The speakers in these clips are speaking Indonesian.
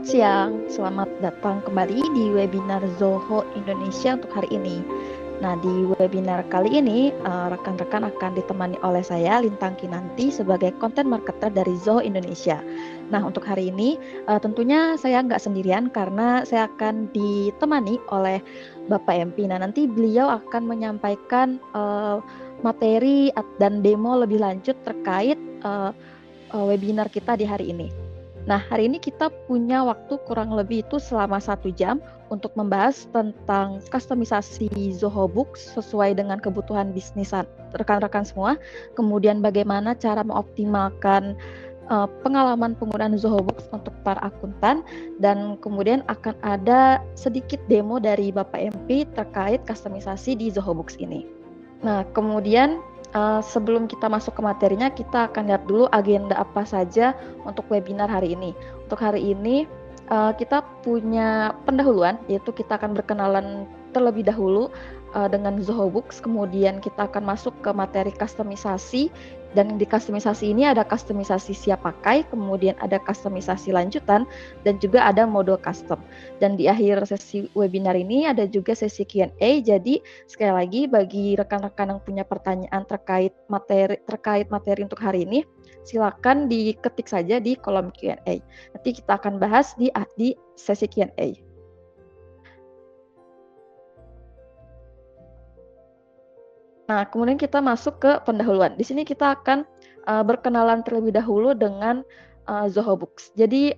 Selamat siang, selamat datang kembali di webinar Zoho Indonesia untuk hari ini. Nah, di webinar kali ini, rekan-rekan akan ditemani oleh saya, Lintang Kinanti, sebagai content marketer dari Zoho Indonesia. Nah, untuk hari ini, tentunya saya nggak sendirian karena saya akan ditemani oleh Bapak MP. Nah, nanti beliau akan menyampaikan materi dan demo lebih lanjut terkait webinar kita di hari ini. Nah, hari ini kita punya waktu kurang lebih itu selama 1 jam untuk membahas tentang kustomisasi Zoho Books sesuai dengan kebutuhan bisnis rekan-rekan semua. Kemudian bagaimana cara mengoptimalkan pengalaman penggunaan Zoho Books untuk para akuntan, dan kemudian akan ada sedikit demo dari Bapak MP terkait kustomisasi di Zoho Books ini. Nah, kemudian sebelum kita masuk ke materinya, kita akan lihat dulu agenda apa saja untuk webinar hari ini. Untuk hari ini, kita punya pendahuluan, yaitu kita akan berkenalan terlebih dahulu dengan Zoho Books, kemudian kita akan masuk ke materi kustomisasi, dan di kustomisasi ini ada kustomisasi siap pakai, kemudian ada kustomisasi lanjutan, dan juga ada mode custom. Dan di akhir sesi webinar ini ada juga sesi Q&A, jadi sekali lagi bagi rekan-rekan yang punya pertanyaan terkait materi untuk hari ini, silakan diketik saja di kolom Q&A. Nanti kita akan bahas di sesi Q&A. Nah, kemudian kita masuk ke pendahuluan. Di sini kita akan berkenalan terlebih dahulu dengan Zoho Books. Jadi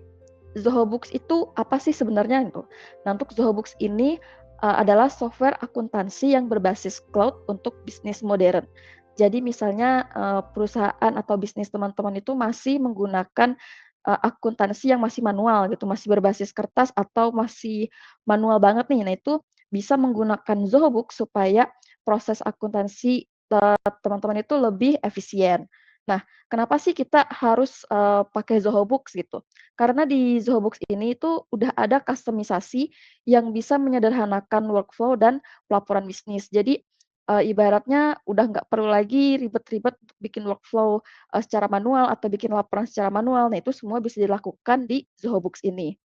Zoho Books itu apa sih sebenarnya itu? Nah, untuk Zoho Books ini adalah software akuntansi yang berbasis cloud untuk bisnis modern. Jadi misalnya perusahaan atau bisnis teman-teman itu masih menggunakan akuntansi yang masih manual gitu, masih berbasis kertas atau masih manual banget nih. Nah, itu bisa menggunakan Zoho Books supaya proses akuntansi teman-teman itu lebih efisien. Nah, kenapa sih kita harus pakai Zoho Books gitu? Karena di Zoho Books ini itu udah ada kustomisasi yang bisa menyederhanakan workflow dan pelaporan bisnis. Jadi ibaratnya udah nggak perlu lagi ribet-ribet untuk bikin workflow secara manual atau bikin laporan secara manual. Nah, itu semua bisa dilakukan di Zoho Books ini.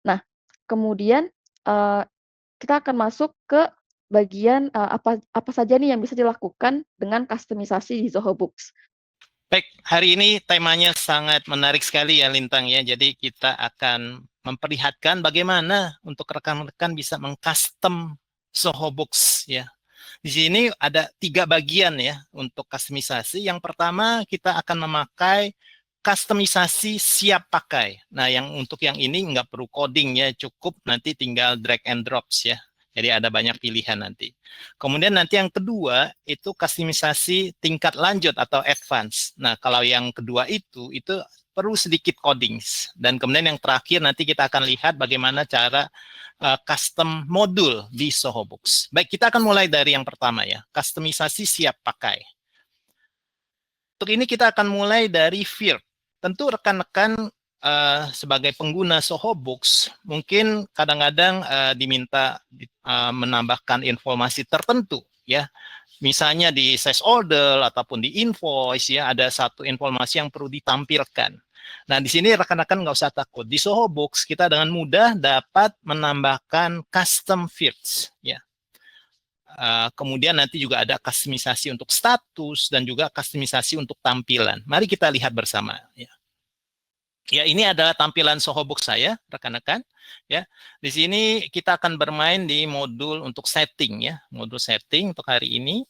Nah, kemudian kita akan masuk ke bagian apa saja nih yang bisa dilakukan dengan kustomisasi di Zoho Books. Baik, hari ini temanya sangat menarik sekali ya Lintang ya. Jadi kita akan memperlihatkan bagaimana untuk rekan-rekan bisa mengcustom Zoho Books ya. Di sini ada 3 bagian ya untuk kustomisasi. Yang pertama kita akan memakai kustomisasi siap pakai. Nah, untuk yang ini nggak perlu coding ya, cukup nanti tinggal drag and drops ya. Jadi ada banyak pilihan nanti. Kemudian nanti yang kedua itu kustomisasi tingkat lanjut atau advance. Nah, kalau yang kedua itu perlu sedikit coding. Dan kemudian yang terakhir nanti kita akan lihat bagaimana cara custom modul di Zoho Books. Baik, kita akan mulai dari yang pertama ya, kustomisasi siap pakai. Untuk ini kita akan mulai dari field. Tentu rekan-rekan sebagai pengguna Zoho Books mungkin kadang-kadang diminta menambahkan informasi tertentu ya. Misalnya di sales order ataupun di invoice ya, ada satu informasi yang perlu ditampilkan. Nah, di sini rekan-rekan nggak usah takut. Di Zoho Books kita dengan mudah dapat menambahkan custom fields ya. Kemudian nanti juga ada kustomisasi untuk status dan juga kustomisasi untuk tampilan. Mari kita lihat bersama ya. Ya, ini adalah tampilan Zoho Books saya, rekan-rekan. Ya, di sini kita akan bermain di modul untuk setting ya, modul setting untuk hari ini.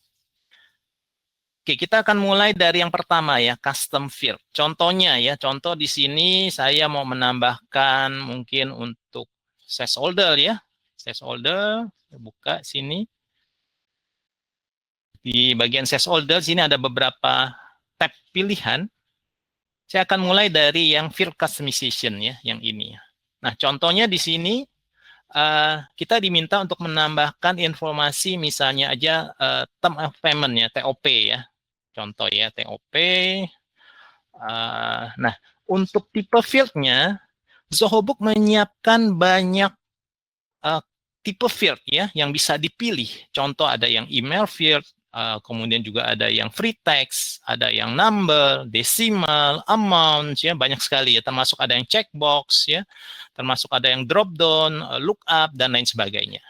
Oke, kita akan mulai dari yang pertama ya, custom field. Contohnya ya, contoh di sini saya mau menambahkan mungkin untuk sales order ya, sales order. Buka sini. Di bagian sales order sini ada beberapa tab pilihan. Saya akan mulai dari yang field customization ya, yang ini. Nah, contohnya di sini kita diminta untuk menambahkan informasi misalnya aja term of payment ya, TOP ya. Contoh ya, TOP. Nah, untuk tipe fieldnya, Zoho Book menyiapkan banyak tipe field ya yang bisa dipilih. Contoh ada yang email field, kemudian juga ada yang free text, ada yang number, decimal, amount ya, banyak sekali ya, termasuk ada yang checkbox ya. termasuk ada yang drop down, lookup, dan lain sebagainya.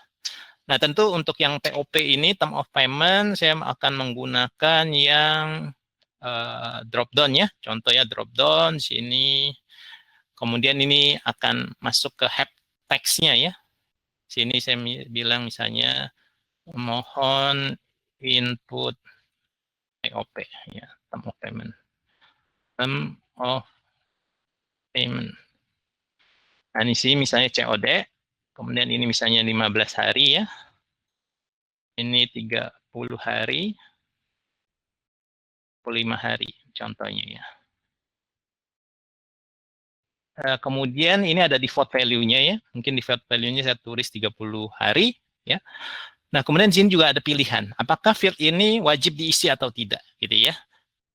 Nah, tentu untuk yang TOP ini, term of payment, saya akan menggunakan yang drop down ya. Contoh ya, drop down sini. Kemudian ini akan masuk ke help text-nya ya. Sini saya bilang misalnya mohon input TOP ya, term of payment. Term of payment. Nah, ini sih misalnya COD. Kemudian ini misalnya 15 hari ya. Ini 30 hari. 45 hari contohnya ya. Kemudian ini ada default value-nya ya. Mungkin default value-nya saya tulis 30 hari ya. Nah, kemudian di sini juga ada pilihan. Apakah field ini wajib diisi atau tidak gitu ya.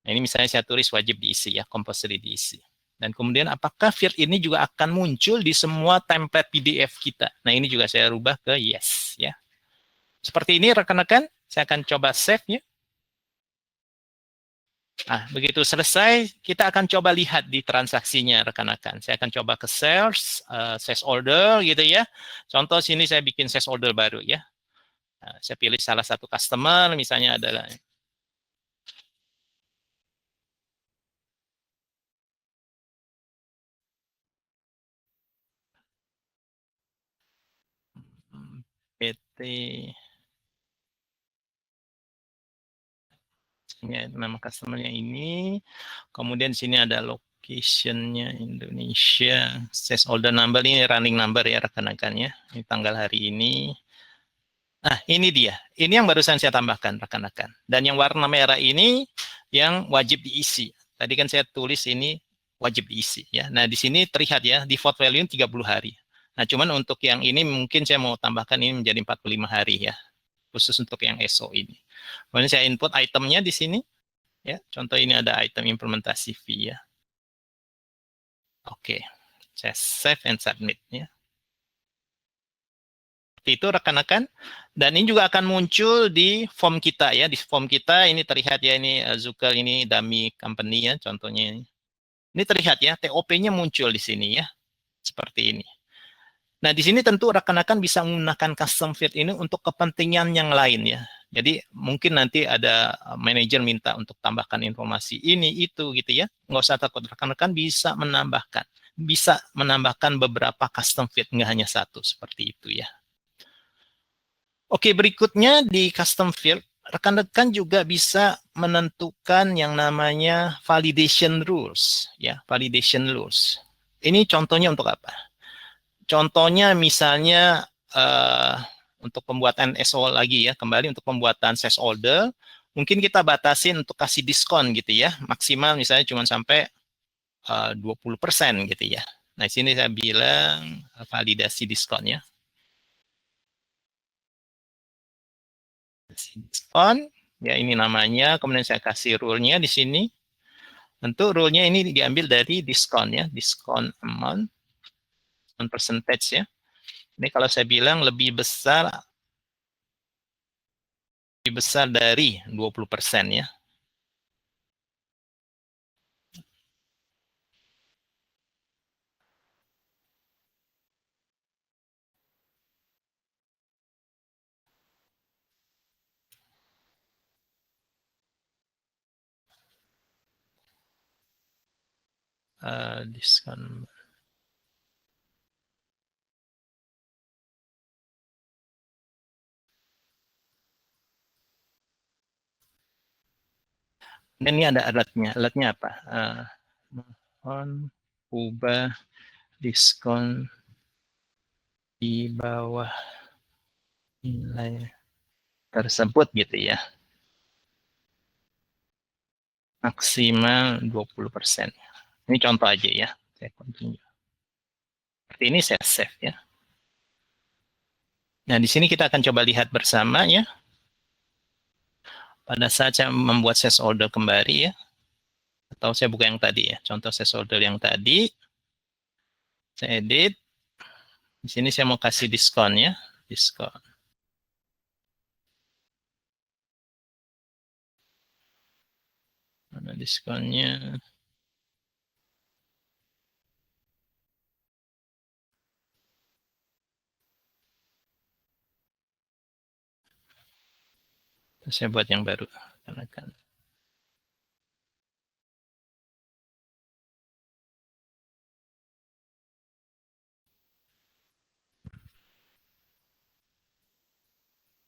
Nah, ini misalnya saya tulis wajib diisi ya, compulsory diisi. Dan kemudian apakah field ini juga akan muncul di semua template PDF kita. Nah, ini juga saya rubah ke yes ya. Seperti ini rekan-rekan, saya akan coba save ya. Nah, begitu selesai, kita akan coba lihat di transaksinya rekan-rekan. Saya akan coba ke sales, sales order gitu ya. Contoh sini saya bikin sales order baru ya. Nah, saya pilih salah satu customer, misalnya adalah PT, ini nama customernya ini. Kemudian sini ada locationnya Indonesia. Sales order number ini running number ya rekan-rekan ya. Ini tanggal hari ini. Nah, ini dia. Ini yang barusan saya tambahkan, rekan-rekan. Dan yang warna merah ini yang wajib diisi. Tadi kan saya tulis ini wajib diisi. Ya. Nah, di sini terlihat ya, default value 30 hari. Nah, cuman untuk yang ini mungkin saya mau tambahkan ini menjadi 45 hari ya. Khusus untuk yang SO ini. Kemudian saya input itemnya di sini. Ya, contoh ini ada item implementasi fee ya. Oke, saya save and submit ya. Itu rekan-rekan, dan ini juga akan muncul di form kita ya. Di form kita ini terlihat ya, ini Zucker ini dummy company ya, contohnya ini terlihat ya, TOP-nya muncul di sini ya, seperti ini. Nah, di sini tentu rekan-rekan bisa menggunakan custom field ini untuk kepentingan yang lain ya. Jadi mungkin nanti ada manajer minta untuk tambahkan informasi ini itu gitu ya. Nggak usah takut, rekan-rekan bisa menambahkan beberapa custom field, nggak hanya satu seperti itu ya. Oke, berikutnya di custom field, rekan-rekan juga bisa menentukan yang namanya validation rules, ya, validation rules. Ini contohnya untuk apa? Contohnya misalnya untuk pembuatan SO lagi ya, kembali untuk pembuatan sales order, mungkin kita batasin untuk kasih diskon gitu ya, maksimal misalnya cuma sampai 20% gitu ya. Nah, sini saya bilang validasi diskon ya. Diskon, ya ini namanya, kemudian saya kasih rule-nya di sini. Tentu rule-nya ini diambil dari diskon ya, diskon amount, diskon percentage ya. Ini kalau saya bilang lebih besar dari 20% ya. Diskon. Dan ini ada alatnya. Alatnya apa? Mohon ubah diskon di bawah nilai tersebut gitu ya. Maksimal 20%. Ini contoh aja ya. Saya continue. Seperti ini saya save ya. Nah, di sini kita akan coba lihat bersama ya. Pada saat saya membuat sales order kembali ya. Atau saya buka yang tadi ya. Contoh sales order yang tadi. Saya edit. Di sini saya mau kasih diskon ya. Diskon. Mana diskonnya? Saya buat yang baru.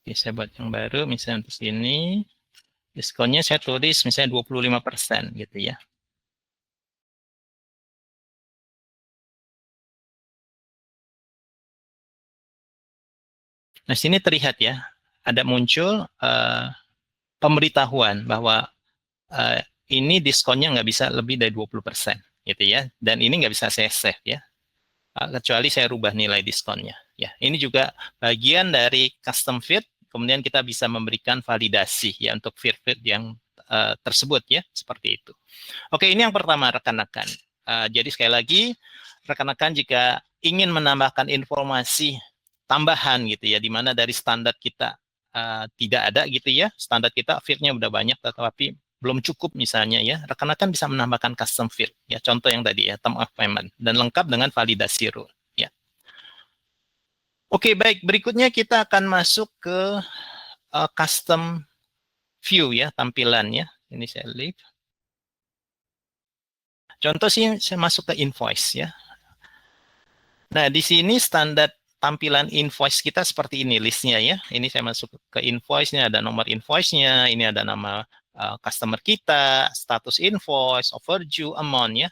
Oke, saya buat yang baru, misalnya untuk sini, diskonnya saya tulis misalnya 25% gitu ya. Nah, sini terlihat ya, ada muncul pemberitahuan bahwa ini diskonnya nggak bisa lebih dari 20% gitu ya. Dan ini nggak bisa saya save ya, kecuali saya rubah nilai diskonnya. Ya, ini juga bagian dari custom fit. Kemudian kita bisa memberikan validasi ya untuk fit yang tersebut ya, seperti itu. Oke, ini yang pertama rekan-rekan. Jadi sekali lagi, rekan-rekan jika ingin menambahkan informasi tambahan gitu ya, di mana dari standar kita tidak ada gitu ya, standar kita fitnya udah banyak, tetapi belum cukup misalnya ya, rekan-rekan bisa menambahkan custom fit ya, contoh yang tadi ya, term of payment, dan lengkap dengan validasi rule ya. Oke, baik, berikutnya kita akan masuk ke custom view ya, tampilannya. Ini saya leave. Contoh sih saya masuk ke invoice ya. Nah, di sini standar tampilan invoice kita seperti ini listnya ya. Ini saya masuk ke invoice-nya, ada nomor invoice-nya, ini ada nama customer kita, status invoice, overdue, amount ya.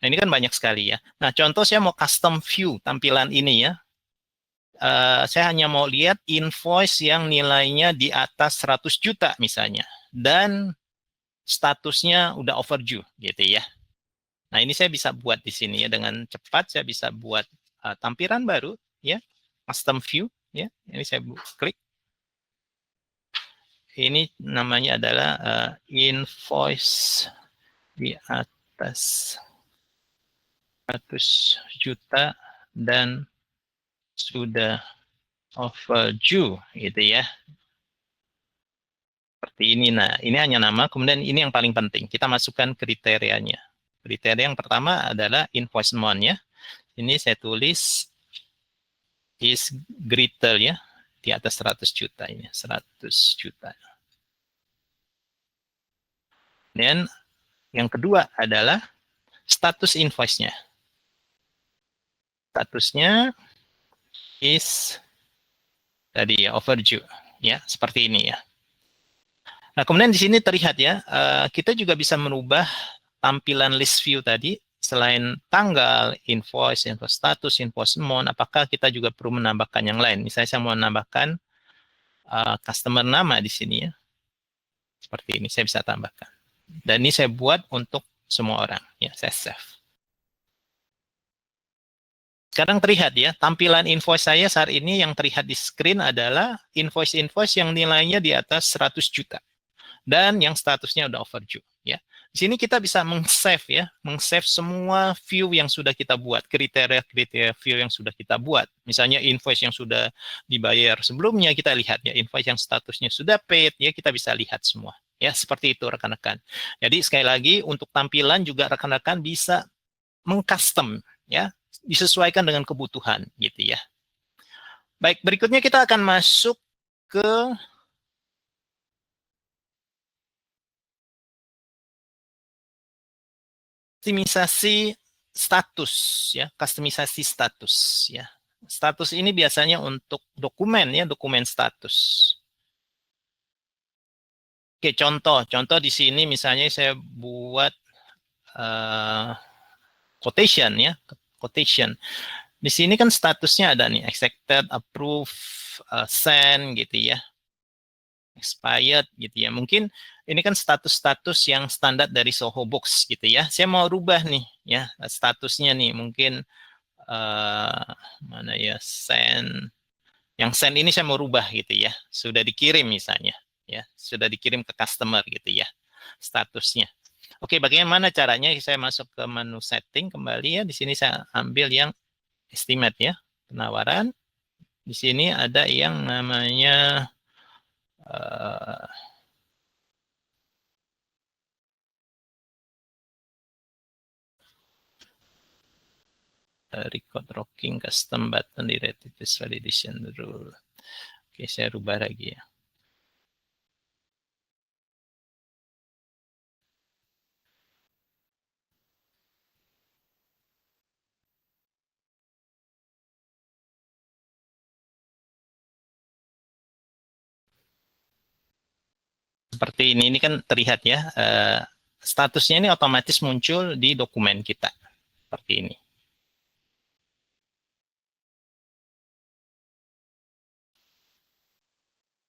Nah, ini kan banyak sekali ya. Nah, contoh saya mau custom view tampilan ini ya. Saya hanya mau lihat invoice yang nilainya di atas 100 juta misalnya. Dan statusnya udah overdue gitu ya. Nah, ini saya bisa buat di sini ya, dengan cepat saya bisa buat tampilan baru ya, custom view ya. Ini saya klik. Ini namanya adalah invoice di atas 100 juta dan sudah overdue gitu ya. Seperti ini. Nah, ini hanya nama, kemudian ini yang paling penting, kita masukkan kriterianya. Kriteria yang pertama adalah invoice amount ya. Ini saya tulis is greater ya, di atas 100 juta ini, 100 juta. Dan yang kedua adalah status invoice-nya. Statusnya is tadi ya, overdue ya, seperti ini ya. Nah, kemudian di sini terlihat ya, kita juga bisa merubah tampilan list view tadi. Selain tanggal, invoice, invoice status, invoice amount, apakah kita juga perlu menambahkan yang lain? Misalnya saya mau menambahkan customer nama di sini ya. Seperti ini, saya bisa tambahkan. Dan ini saya buat untuk semua orang. Ya, saya save. Sekarang terlihat ya, tampilan invoice saya saat ini yang terlihat di screen adalah invoice-invoice yang nilainya di atas 100 juta. Dan yang statusnya udah overdue. Ya. Di sini kita bisa meng-save ya, meng-save semua view yang sudah kita buat, kriteria-kriteria view yang sudah kita buat. Misalnya invoice yang sudah dibayar sebelumnya, kita lihat ya, invoice yang statusnya sudah paid, ya kita bisa lihat semua. Ya, seperti itu rekan-rekan. Jadi sekali lagi untuk tampilan juga rekan-rekan bisa meng-custom ya, disesuaikan dengan kebutuhan gitu ya. Baik, berikutnya kita akan masuk ke kustomisasi status ya, kustomisasi status ya. Status ini biasanya untuk dokumen ya, dokumen status. Oke, contoh di sini misalnya saya buat quotation ya, quotation. Di sini kan statusnya ada nih, accepted, approve, send gitu ya, expired gitu ya. Mungkin ini kan status-status yang standar dari Soho Books gitu ya. Saya mau rubah nih ya statusnya nih, mungkin mana ya, send. Yang send ini saya mau rubah gitu ya. Sudah dikirim misalnya ya, sudah dikirim ke customer gitu ya statusnya. Oke, bagaimana caranya? Saya masuk ke menu setting kembali ya. Di sini saya ambil yang estimate ya, penawaran. Di sini ada yang namanya record rocking custom button di validation rule. Oke, saya rubah lagi ya. seperti ini kan terlihat ya, statusnya ini otomatis muncul di dokumen kita seperti ini.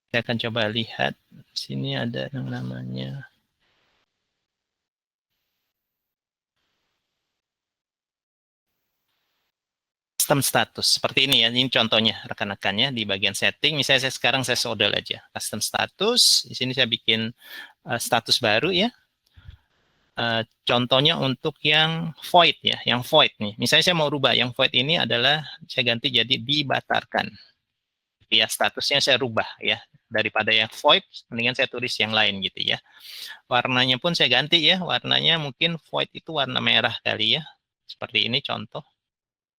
Saya akan coba lihat sini ada yang namanya custom status seperti ini ya. Ini contohnya rekan-rekannya di bagian setting. Misalnya saya sekarang saya sodel aja custom status. Di sini saya bikin status baru ya. Contohnya untuk yang void ya, yang void nih. Misalnya saya mau rubah yang void ini adalah saya ganti jadi dibatalkan. Ya statusnya saya rubah ya. Daripada yang void, mendingan saya tulis yang lain gitu ya. Warnanya pun saya ganti ya. Warnanya mungkin void itu warna merah kali ya. Seperti ini contoh.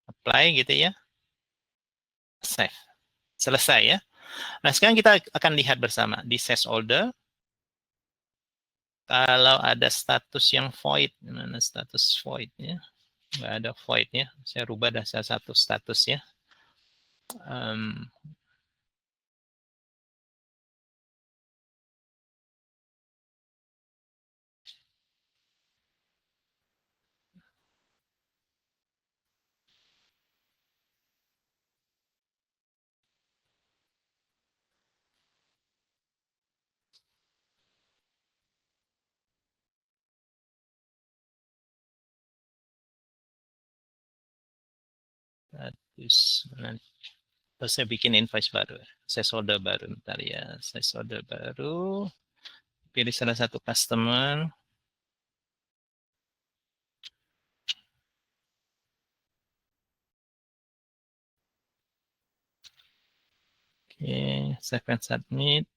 Apply gitu ya. Save. Selesai ya. Nah, sekarang kita akan lihat bersama di sales order. Kalau ada status yang void, mana status void ya? Nggak ada void ya. Saya rubah dah satu status ya. Terus saya bikin invoice baru. Saya order baru. Bentar ya. Saya order baru. Pilih salah satu customer. Oke, save and submit.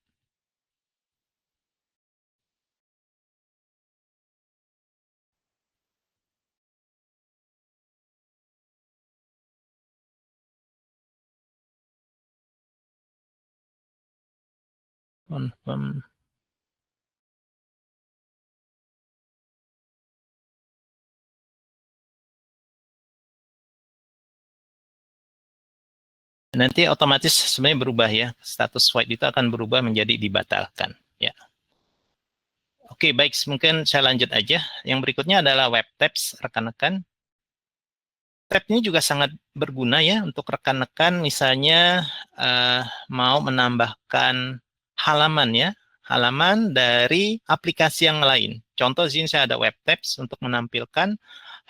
Confirm. Nanti otomatis sebenarnya berubah ya. Status void itu akan berubah menjadi dibatalkan. Ya. Oke, baik. Mungkin saya lanjut aja. Yang berikutnya adalah web tabs, rekan-rekan. Tab ini juga sangat berguna ya untuk rekan-rekan misalnya mau menambahkan halaman ya. Halaman dari aplikasi yang lain. Contoh di sini saya ada web tabs untuk menampilkan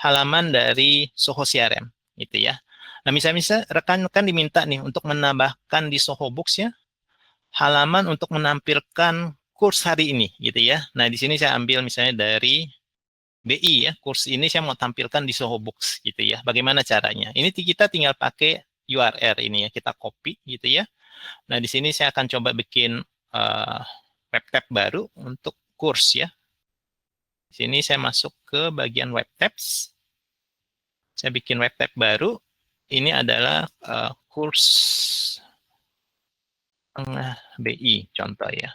halaman dari Soho CRM. Gitu ya. Nah, misalnya rekan-rekan diminta nih untuk menambahkan di Soho Books ya, halaman untuk menampilkan kurs hari ini gitu ya. Nah, di sini saya ambil misalnya dari BI ya, kurs ini saya mau tampilkan di Soho Books gitu ya. Bagaimana caranya? Ini kita tinggal pakai URL ini ya, kita copy gitu ya. Nah, di sini saya akan coba bikin web tab baru untuk kurs ya. Di sini saya masuk ke bagian web tabs. Saya bikin web tab baru. Ini adalah kurs tengah BI contoh ya.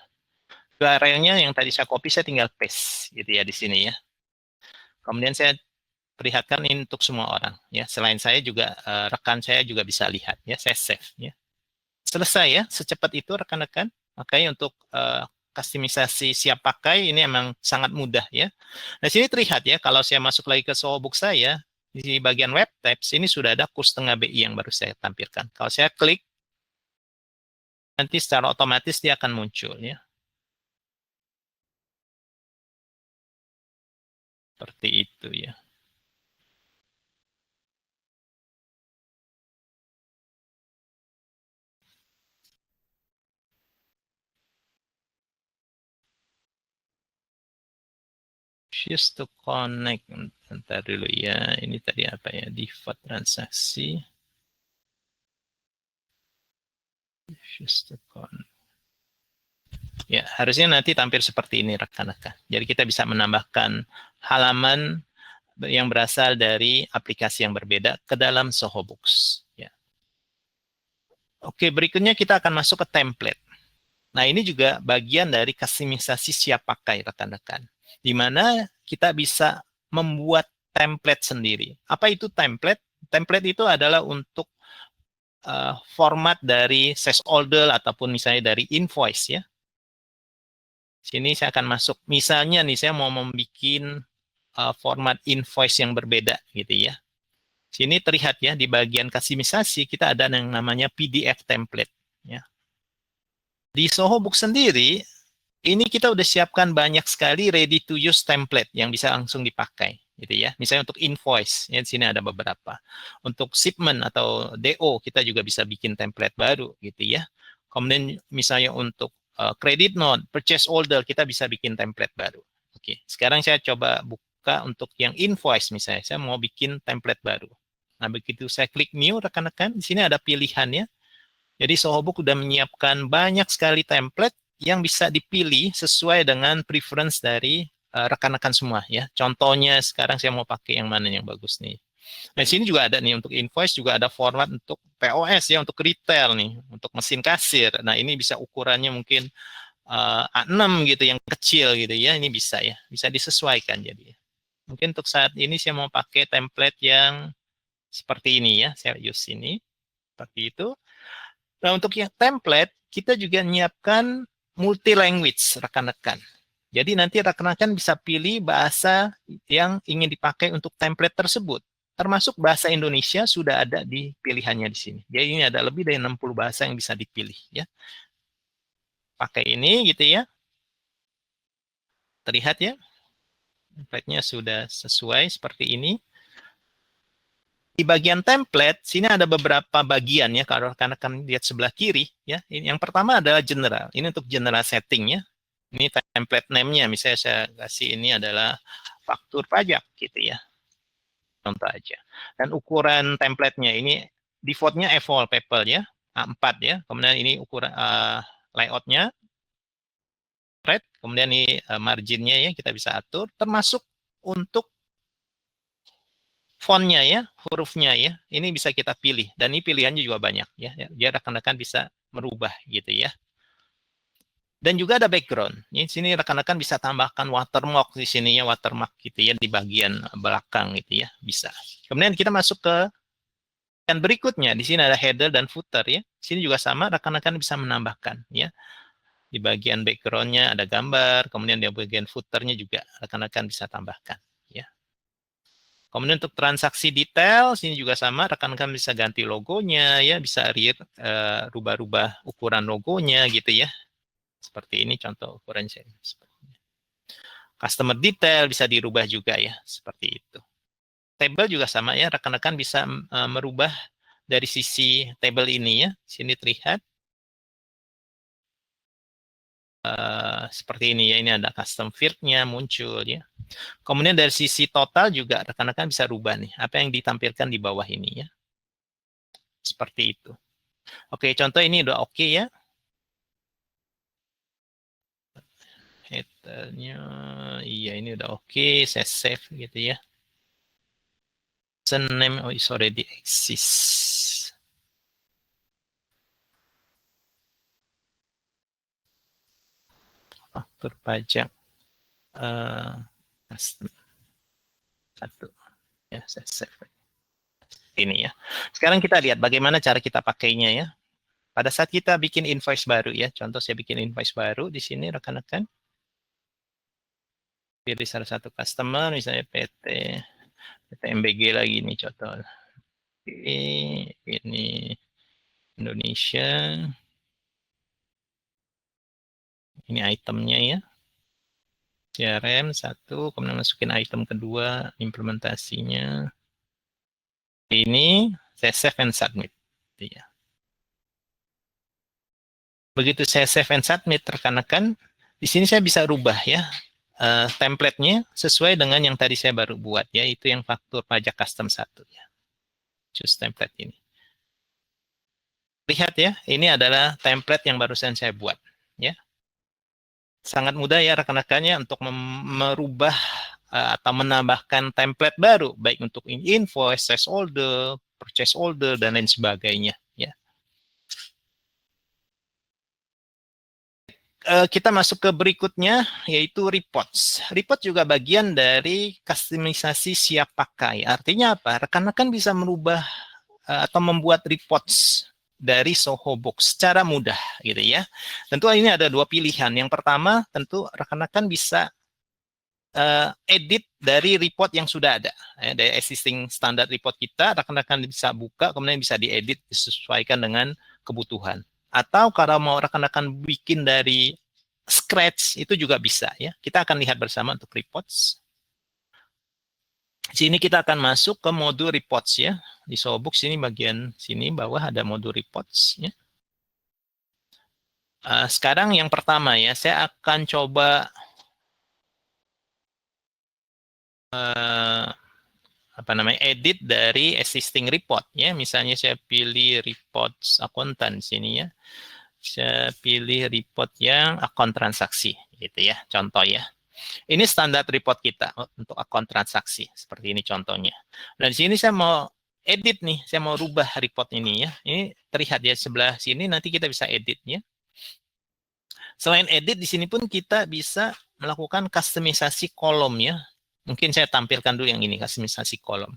URL-nya yang tadi saya copy, saya tinggal paste gitu ya di sini ya. Kemudian saya perlihatkan ini untuk semua orang ya. Selain saya juga rekan saya juga bisa lihat ya. Saya save ya. Selesai ya. Secepat itu rekan-rekan. Makanya untuk customisasi siap pakai ini emang sangat mudah ya. Nah, sini terlihat ya kalau saya masuk lagi ke Soho Books saya di bagian web tabs ini sudah ada kurs tengah BI yang baru saya tampilkan. Kalau saya klik nanti secara otomatis dia akan muncul ya. Seperti itu ya. Choose to connect. Bentar dulu ya. Ini tadi apa ya? Default transaksi. Choose to connect. Ya, harusnya nanti tampil seperti ini rekan-rekan. Jadi kita bisa menambahkan halaman yang berasal dari aplikasi yang berbeda ke dalam Soho Books. Ya. Oke, berikutnya kita akan masuk ke template. Nah, ini juga bagian dari customisasi siap pakai rekan-rekan. Di mana kita bisa membuat template sendiri. Apa itu template? Template itu adalah untuk format dari sales order ataupun misalnya dari invoice ya. Sini saya akan masuk. Misalnya nih saya mau membuat format invoice yang berbeda gitu ya. Sini terlihat ya di bagian customisasi kita ada yang namanya PDF template ya. Di Soho Book sendiri ini kita udah siapkan banyak sekali ready to use template yang bisa langsung dipakai gitu ya. Misalnya untuk invoice ya di sini ada beberapa. Untuk shipment atau DO kita juga bisa bikin template baru gitu ya. Kemudian misalnya untuk credit note, purchase order kita bisa bikin template baru. Oke, sekarang saya coba buka untuk yang invoice misalnya. Saya mau bikin template baru. Nah, begitu saya klik new rekan-rekan, di sini ada pilihannya. Jadi Sohobook sudah menyiapkan banyak sekali template yang bisa dipilih sesuai dengan preference dari rekan-rekan semua ya. Contohnya sekarang saya mau pakai yang mana yang bagus nih. Nah, di sini juga ada nih untuk invoice juga ada format untuk POS ya, untuk retail nih, untuk mesin kasir. Nah, ini bisa ukurannya mungkin A6 gitu yang kecil gitu ya. Ini bisa ya, bisa disesuaikan jadi. Mungkin untuk saat ini saya mau pakai template yang seperti ini ya. Saya use ini seperti itu. Nah, untuk yang template, kita juga menyiapkan multi language, rekan-rekan. Jadi nanti rekan-rekan bisa pilih bahasa yang ingin dipakai untuk template tersebut. Termasuk bahasa Indonesia sudah ada di pilihannya di sini. Jadi ini ada lebih dari 60 bahasa yang bisa dipilih ya. Pakai ini gitu ya. Terlihat ya. Template-nya sudah sesuai seperti ini. Di bagian template, sini ada beberapa bagian ya, kalau rekan-rekan lihat sebelah kiri ya. Yang pertama adalah general. Ini untuk general setting ya. Ini template name-nya, misalnya saya kasih ini adalah faktur pajak gitu ya. Contoh aja. Dan ukuran template-nya ini default-nya A4 paper ya, A4 ya. Kemudian ini ukuran layout-nya red, kemudian ini margin-nya ya kita bisa atur, termasuk untuk fontnya ya, hurufnya ya, ini bisa kita pilih dan ini pilihannya juga banyak ya. Dia rekan-rekan bisa merubah gitu ya. Dan juga ada background. Di sini rekan-rekan bisa tambahkan watermark di sini ya, watermark gitu ya di bagian belakang gitu ya, bisa. Kemudian kita masuk ke yang berikutnya. Di sini ada header dan footer ya. Di sini juga sama, rekan-rekan bisa menambahkan ya. Di bagian background-nya ada gambar, kemudian di bagian footer-nya juga rekan-rekan bisa tambahkan ya. Kemudian untuk transaksi detail, sini juga sama, rekan-rekan bisa ganti logonya, ya, bisa rubah-rubah ukuran logonya gitu ya. Seperti ini contoh ukuran saya. Customer detail bisa dirubah juga ya, seperti itu. Table juga sama ya, rekan-rekan bisa merubah dari sisi table ini ya. Sini terlihat. Seperti ini ya, ini ada custom field-nya muncul ya. Kemudian dari sisi total juga rekan-rekan bisa rubah nih, apa yang ditampilkan di bawah ini ya. Seperti itu. Oke, contoh ini udah oke ya. Header-nya, iya ini udah oke, saya save gitu ya. Name, oh is already exist. Faktur pajak. Satu. Ya, saya save. Ini ya. Sekarang kita lihat bagaimana cara kita pakainya ya. Pada saat kita bikin invoice baru ya, contoh saya bikin invoice baru di sini rekan-rekan. Pilih salah satu customer, misalnya PT MBG lagi nih contoh. Ini Indonesia. Ini itemnya ya. CRM satu, kemudian masukin item kedua, implementasinya. Ini saya save and submit. Ya. Begitu saya save and submit, rekan-rekan, di sini saya bisa rubah ya template-nya sesuai dengan yang tadi saya baru buat ya, itu yang faktur pajak custom 1 ya. Choose template ini. Lihat ya, ini adalah template yang barusan saya buat ya. Sangat mudah ya rekan-rekannya untuk merubah atau menambahkan template baru, baik untuk invoice, sales order, purchase order, dan lain sebagainya ya. Kita masuk ke berikutnya, yaitu reports. Report juga bagian dari customisasi siap pakai. Artinya apa? Rekan-rekan bisa merubah atau membuat reports dari Soho Books secara mudah gitu ya. Tentu ini ada dua pilihan. Yang pertama tentu rekan-rekan bisa edit dari report yang sudah ada, ya, dari existing standar report kita, rekan-rekan bisa buka, kemudian bisa diedit disesuaikan dengan kebutuhan. Atau kalau mau rekan-rekan bikin dari scratch itu juga bisa ya. Kita akan lihat bersama untuk reports. Sini kita akan masuk ke modul reports ya. Di Sobooks ini bagian sini bawah ada modul reports ya. Sekarang yang pertama ya, saya akan coba edit dari existing report ya. Misalnya saya pilih reports akuntan sini ya. Saya pilih report yang akun transaksi gitu ya, contoh ya. Ini standar report kita untuk akun transaksi seperti ini contohnya. Dan di sini saya mau edit nih, saya mau rubah report ini ya. Ini terlihat ya sebelah sini, nanti kita bisa edit ya. Selain edit di sini pun kita bisa melakukan customisasi kolom ya. Mungkin saya tampilkan dulu yang ini, customisasi kolom.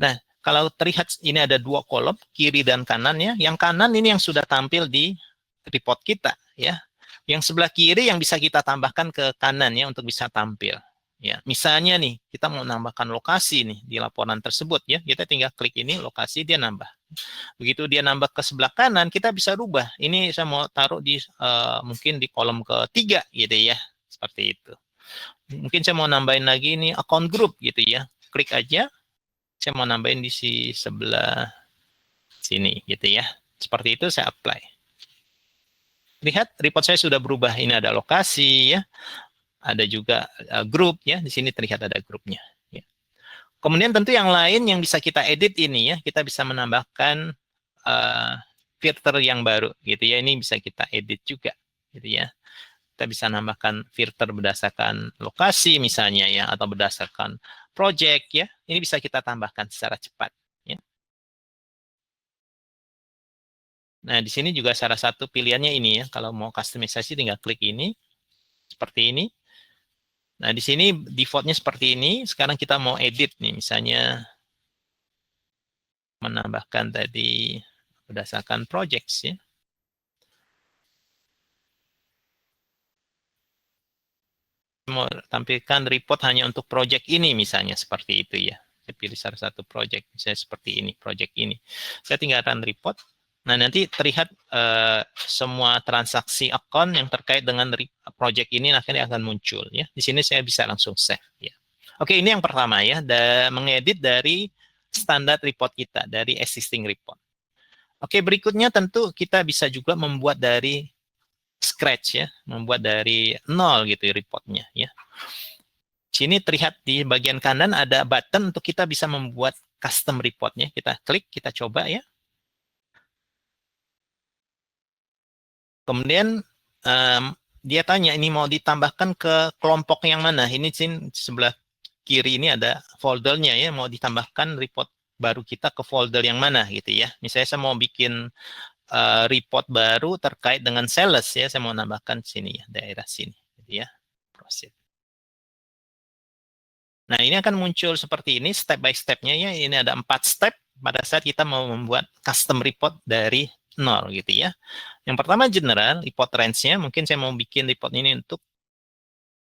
Nah, kalau terlihat ini ada dua kolom, kiri dan kanan ya. Yang kanan ini yang sudah tampil di report kita ya. Yang sebelah kiri yang bisa kita tambahkan ke kanan ya untuk bisa tampil. Ya, misalnya nih, kita mau nambahkan lokasi nih di laporan tersebut ya. Kita tinggal klik ini lokasi dia nambah. Begitu dia nambah ke sebelah kanan, kita bisa rubah. Ini saya mau taruh di mungkin di kolom ketiga gitu ya. Seperti itu. Mungkin saya mau nambahin lagi ini account group gitu ya. Klik aja. Saya mau nambahin di sebelah sini gitu ya. Seperti itu saya apply. Lihat report saya sudah berubah. Ini ada lokasi ya. Ada juga grup ya. Di sini terlihat ada grupnya. Ya. Kemudian tentu yang lain yang bisa kita edit ini ya. Kita bisa menambahkan filter yang baru gitu ya. Ini bisa kita edit juga gitu ya. Kita bisa nambahkan filter berdasarkan lokasi misalnya ya, atau berdasarkan project ya. Ini bisa kita tambahkan secara cepat ya. Nah, di sini juga salah satu pilihannya ini ya. Kalau mau customisasi tinggal klik ini seperti ini. Nah, di sini defaultnya seperti ini. Sekarang kita mau edit nih, misalnya menambahkan tadi berdasarkan projects ya. Mau tampilkan report hanya untuk project ini misalnya seperti itu ya. Saya pilih salah satu project, misalnya seperti ini, project ini. Saya tinggalkan report. Nah, nanti terlihat semua transaksi akun yang terkait dengan project ini akhirnya akan muncul ya. Di sini saya bisa langsung save ya. Oke, ini yang pertama ya, mengedit dari standar report kita, dari existing report. Oke, berikutnya tentu kita bisa juga membuat dari scratch ya, membuat dari nol gitu reportnya ya. Sini terlihat di bagian kanan ada button untuk kita bisa membuat custom reportnya. Kita klik, kita coba ya. Kemudian dia tanya ini mau ditambahkan ke kelompok yang mana. Ini sebelah kiri ini ada foldernya ya, mau ditambahkan report baru kita ke folder yang mana gitu ya. Misalnya saya mau bikin report baru terkait dengan sales ya, saya mau nambahkan sini ya, daerah sini gitu ya. Proceed. Nah, ini akan muncul seperti ini step by step-nya ya. Ini ada 4 step pada saat kita mau membuat custom report dari nol gitu ya. Yang pertama general, report range-nya. Mungkin saya mau bikin report ini untuk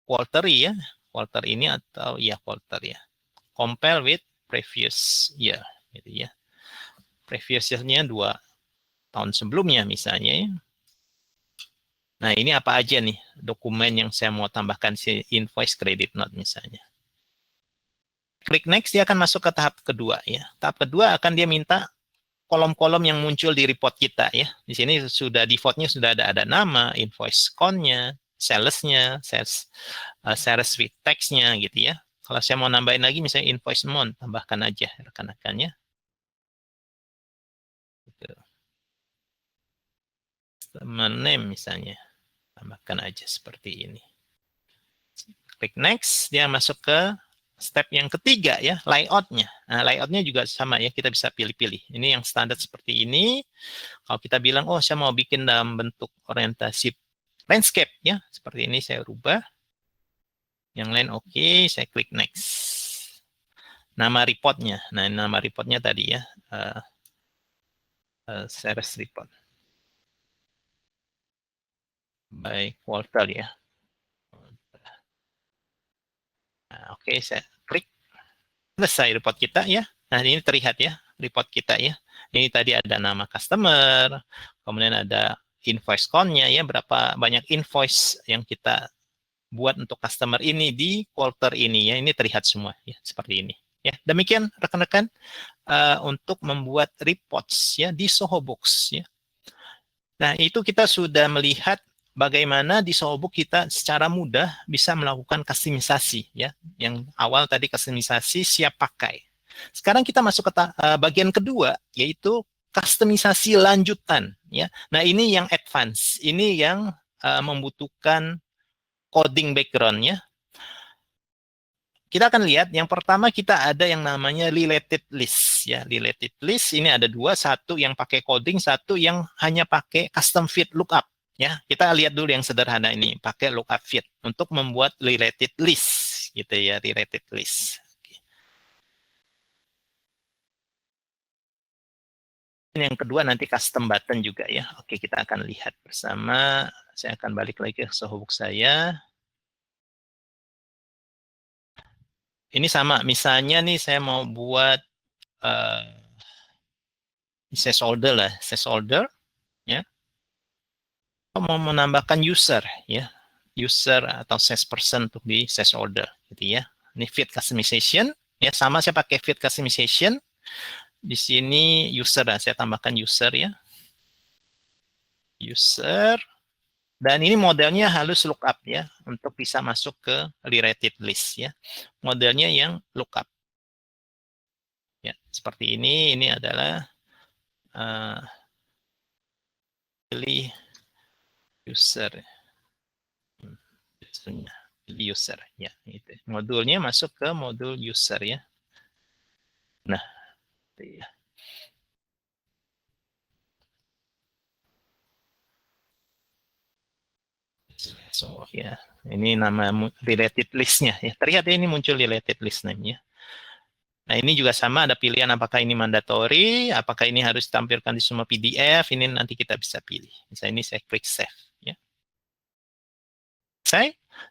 quarterly ya. Quarter ini atau ya quarter ya. Compare with previous year gitu ya. Previous year-nya 2 tahun sebelumnya misalnya ya. Nah, ini apa aja nih dokumen yang saya mau tambahkan si invoice credit note misalnya. Klik next, dia akan masuk ke tahap kedua ya. Tahap kedua akan dia minta kolom-kolom yang muncul di report kita ya. Di sini sudah defaultnya sudah ada nama, invoice count-nya, sales-nya, sales with text-nya gitu ya. Kalau saya mau nambahin lagi misalnya invoice amount, tambahkan aja rekan-rekannya. Gitu. Customer name misalnya, tambahkan aja seperti ini. Klik next, dia masuk ke step yang ketiga ya, layout-nya. Nah, layout-nya juga sama ya, kita bisa pilih-pilih. Ini yang standar seperti ini. Kalau kita bilang, oh saya mau bikin dalam bentuk orientasi landscape ya, seperti ini saya rubah. Yang lain oke, saya klik next. Nama reportnya, nah nama reportnya tadi ya, Sales report by quarter ya. Nah, oke, saya klik. Selesai report kita ya. Nah, ini terlihat ya report kita ya. Ini tadi ada nama customer, kemudian ada invoice count-nya ya, berapa banyak invoice yang kita buat untuk customer ini di quarter ini ya. Ini terlihat semua ya, seperti ini. Ya, demikian rekan-rekan untuk membuat reports ya di Sohobox ya. Nah, itu kita sudah melihat bagaimana di Sohobox kita secara mudah bisa melakukan customisasi ya. Yang awal tadi customisasi siap pakai. Sekarang kita masuk ke bagian kedua, yaitu customisasi lanjutan ya. Nah, ini yang advance. Ini yang membutuhkan coding background ya. Kita akan lihat yang pertama kita ada yang namanya related list ya. Related list ini ada dua, satu yang pakai coding, satu yang hanya pakai custom fit lookup ya. Kita lihat dulu yang sederhana ini, pakai lookup fit untuk membuat related list gitu ya, related list. Ini yang kedua nanti custom button juga ya. Oke, kita akan lihat bersama. Saya akan balik lagi ke Sohobox saya. Ini sama, misalnya nih saya mau buat sales order lah, sales order ya. Mau menambahkan user ya, user atau salesperson untuk di sales order gitu ya. Ini fit customization ya, sama saya pakai fit customization. Di sini user, saya tambahkan user ya. User. Dan ini modelnya halus lookup ya, untuk bisa masuk ke related list ya. Modelnya yang lookup. Ya, seperti ini adalah pilih user. User ya, itu. Modulnya masuk ke modul user ya. Nah, itu ya. So ya, ini nama related list-nya ya. Terlihat ini muncul related list name-nya. Nah, ini juga sama, ada pilihan apakah ini mandatory, apakah ini harus ditampilkan di semua PDF, ini nanti kita bisa pilih. Misalnya ini saya klik save ya.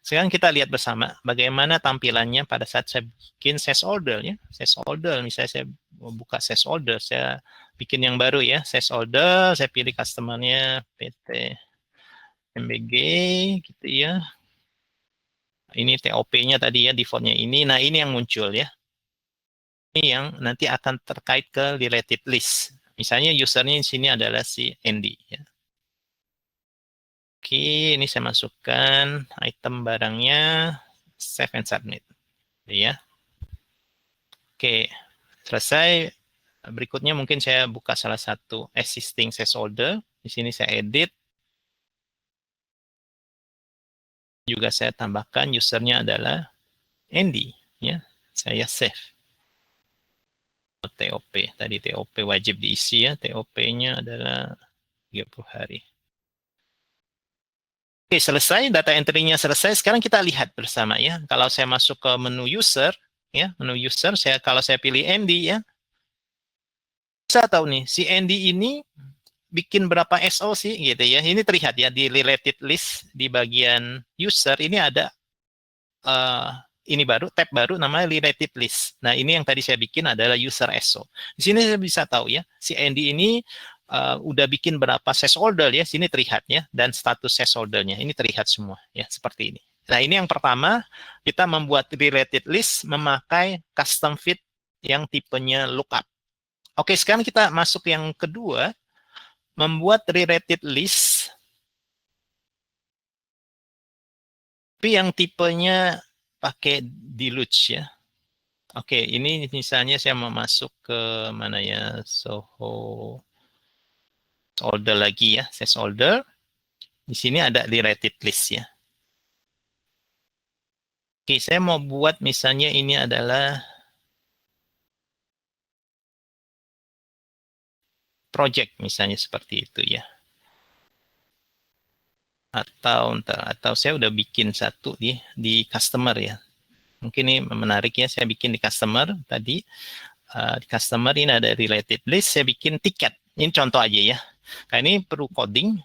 Sekarang kita lihat bersama bagaimana tampilannya pada saat saya bikin sales order ya. Sales order, misalnya saya buka sales order, saya bikin yang baru ya, sales order, saya pilih customer-nya PT MBG gitu ya. Ini TOP-nya tadi ya, default-nya ini. Nah, ini yang muncul ya. Ini yang nanti akan terkait ke related list. Misalnya usernya di sini adalah si Andy ya. Oke, ini saya masukkan item barangnya, save and submit. Ya. Oke, selesai. Berikutnya mungkin saya buka salah satu existing sales order. Di sini saya edit. Juga saya tambahkan usernya adalah Andy. Ya, saya save. TOP, tadi TOP wajib diisi ya. TOP-nya adalah 30 hari. Oke, selesai, data entry-nya selesai. Sekarang kita lihat bersama ya. Kalau saya masuk ke menu user, ya, menu user, kalau saya pilih Andy ya, bisa tahu nih, si Andy ini bikin berapa SO sih gitu ya. Ini terlihat ya di related list di bagian user ini ada ini baru, tab baru namanya related list. Nah, ini yang tadi saya bikin adalah user SO. Di sini saya bisa tahu ya, si Andy ini udah bikin berapa sales order ya, sini terlihat ya, dan status sales ordernya ini terlihat semua ya, seperti ini. Nah, ini yang pertama, kita membuat related list memakai custom fit yang tipenya lookup. Oke, sekarang kita masuk yang kedua, membuat related list tapi yang tipenya pakai deluge ya. Oke, ini misalnya saya mau masuk ke mana ya, Soho order lagi ya, sales order. Di sini ada related list ya. Oke, saya mau buat misalnya ini adalah project misalnya seperti itu ya. Atau saya udah bikin satu di customer ya. Mungkin ini menarik ya, saya bikin di customer tadi. Di customer ini ada related list, saya bikin tiket Ini contoh aja ya. Nah, ini perlu coding.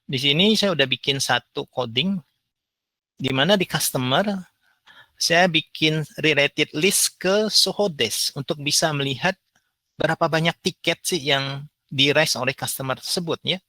Di sini saya udah bikin satu coding, di mana di customer saya bikin related list ke Soho Desk untuk bisa melihat berapa banyak tiket sih yang di-raise oleh customer tersebut ya.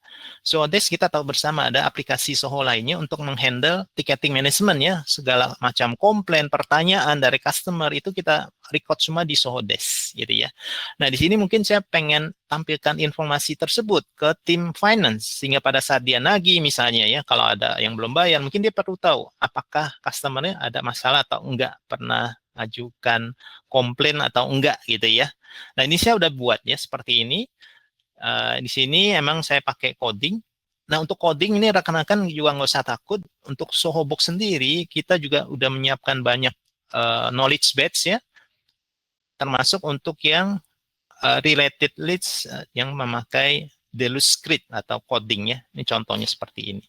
Soho Desk kita tahu bersama ada aplikasi Soho lainnya untuk menghandle ticketing management ya. Segala macam komplain, pertanyaan dari customer itu kita record semua di Soho Desk gitu ya. Nah, di sini mungkin saya pengen tampilkan informasi tersebut ke tim finance sehingga pada saat dia nagih misalnya ya, kalau ada yang belum bayar, mungkin dia perlu tahu apakah customernya ada masalah atau enggak, pernah ajukan komplain atau enggak gitu ya. Nah, ini saya udah buat ya seperti ini. Di sini emang saya pakai coding. Nah, untuk coding ini rekan-rekan juga nggak usah takut. Untuk Soho Box sendiri, kita juga udah menyiapkan banyak knowledge base ya, termasuk untuk yang related list yang memakai Deluxe Script atau coding ya. Ini contohnya seperti ini.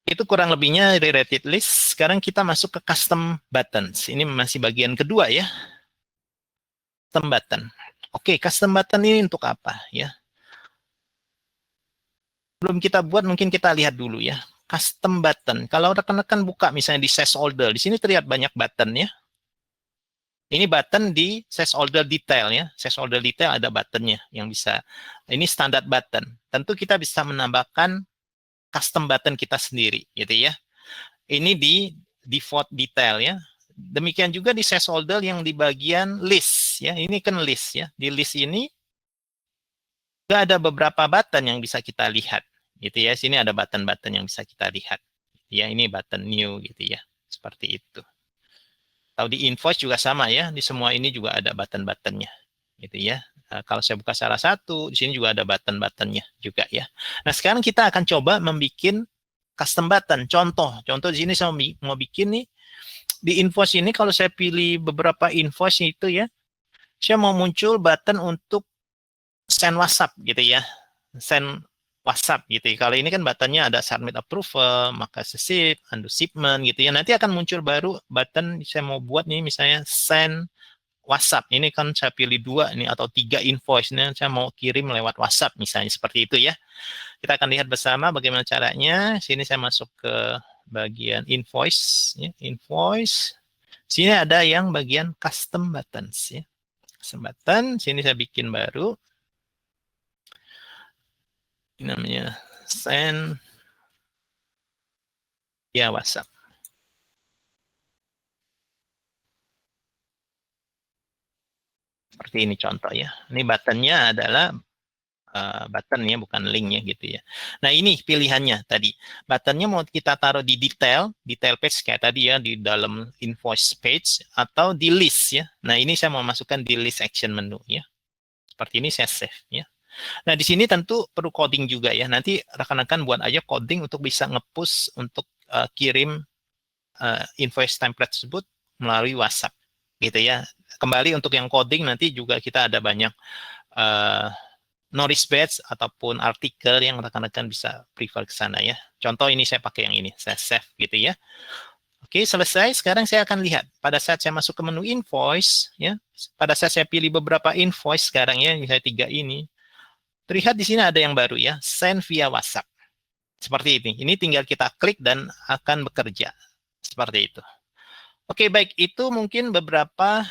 Itu kurang lebihnya related list. Sekarang kita masuk ke custom buttons. Ini masih bagian kedua ya, custom button. Oke, custom button ini untuk apa ya? Belum kita buat, mungkin kita lihat dulu ya. Custom button. Kalau rekan-rekan buka misalnya di size order, di sini terlihat banyak button ya. Ini button di size order detail ya. Size order detail ada buttonnya yang bisa. Ini standar button. Tentu kita bisa menambahkan custom button kita sendiri gitu ya. Ini di default detail ya. Demikian juga di size order yang di bagian list ya. Ini kan list ya. Di list ini juga ada beberapa button yang bisa kita lihat gitu ya. Sini ada button-button yang bisa kita lihat. Ya, ini button new gitu ya. Seperti itu. Atau di invoice juga sama ya. Di semua ini juga ada button-buttonnya gitu ya. Nah, kalau saya buka salah satu, di sini juga ada button-buttonnya juga ya. Nah, sekarang kita akan coba membuat custom button. Contoh di sini saya mau bikin nih, di invoice ini kalau saya pilih beberapa invoice itu ya, saya mau muncul button untuk send WhatsApp gitu ya. Send WhatsApp gitu ya. Kalau ini kan buttonnya ada submit approval, maka receipt, undo shipment gitu ya. Nanti akan muncul baru button saya mau buat nih misalnya send WhatsApp. Ini kan saya pilih 2 ini atau 3 invoice ini saya mau kirim lewat WhatsApp misalnya seperti itu ya. Kita akan lihat bersama bagaimana caranya. Sini saya masuk ke bagian invoice ya, invoice. Sini ada yang bagian custom buttons ya. Custom button, sini saya bikin baru. Ini namanya send ya WhatsApp. Seperti ini contoh ya. Ini buttonnya adalah button ya, bukan link ya gitu ya. Nah, ini pilihannya tadi. Buttonnya mau kita taruh di detail page kayak tadi ya, di dalam invoice page atau di list ya. Nah, ini saya mau masukkan di list action menu ya. Seperti ini saya save ya. Nah, di sini tentu perlu coding juga ya. Nanti rekan-rekan buat aja coding untuk bisa nge-push untuk kirim invoice template tersebut melalui WhatsApp gitu ya. Kembali untuk yang coding nanti juga kita ada banyak knowledge base ataupun artikel yang rekan-rekan bisa prefer ke sana ya. Contoh ini saya pakai yang ini, saya save gitu ya. Oke, selesai. Sekarang saya akan lihat pada saat saya masuk ke menu invoice ya. Pada saat saya pilih beberapa invoice sekarang ya, misalnya 3 ini. Terlihat di sini ada yang baru ya, send via WhatsApp. Seperti ini. Ini tinggal kita klik dan akan bekerja. Seperti itu. Oke, baik. Itu mungkin beberapa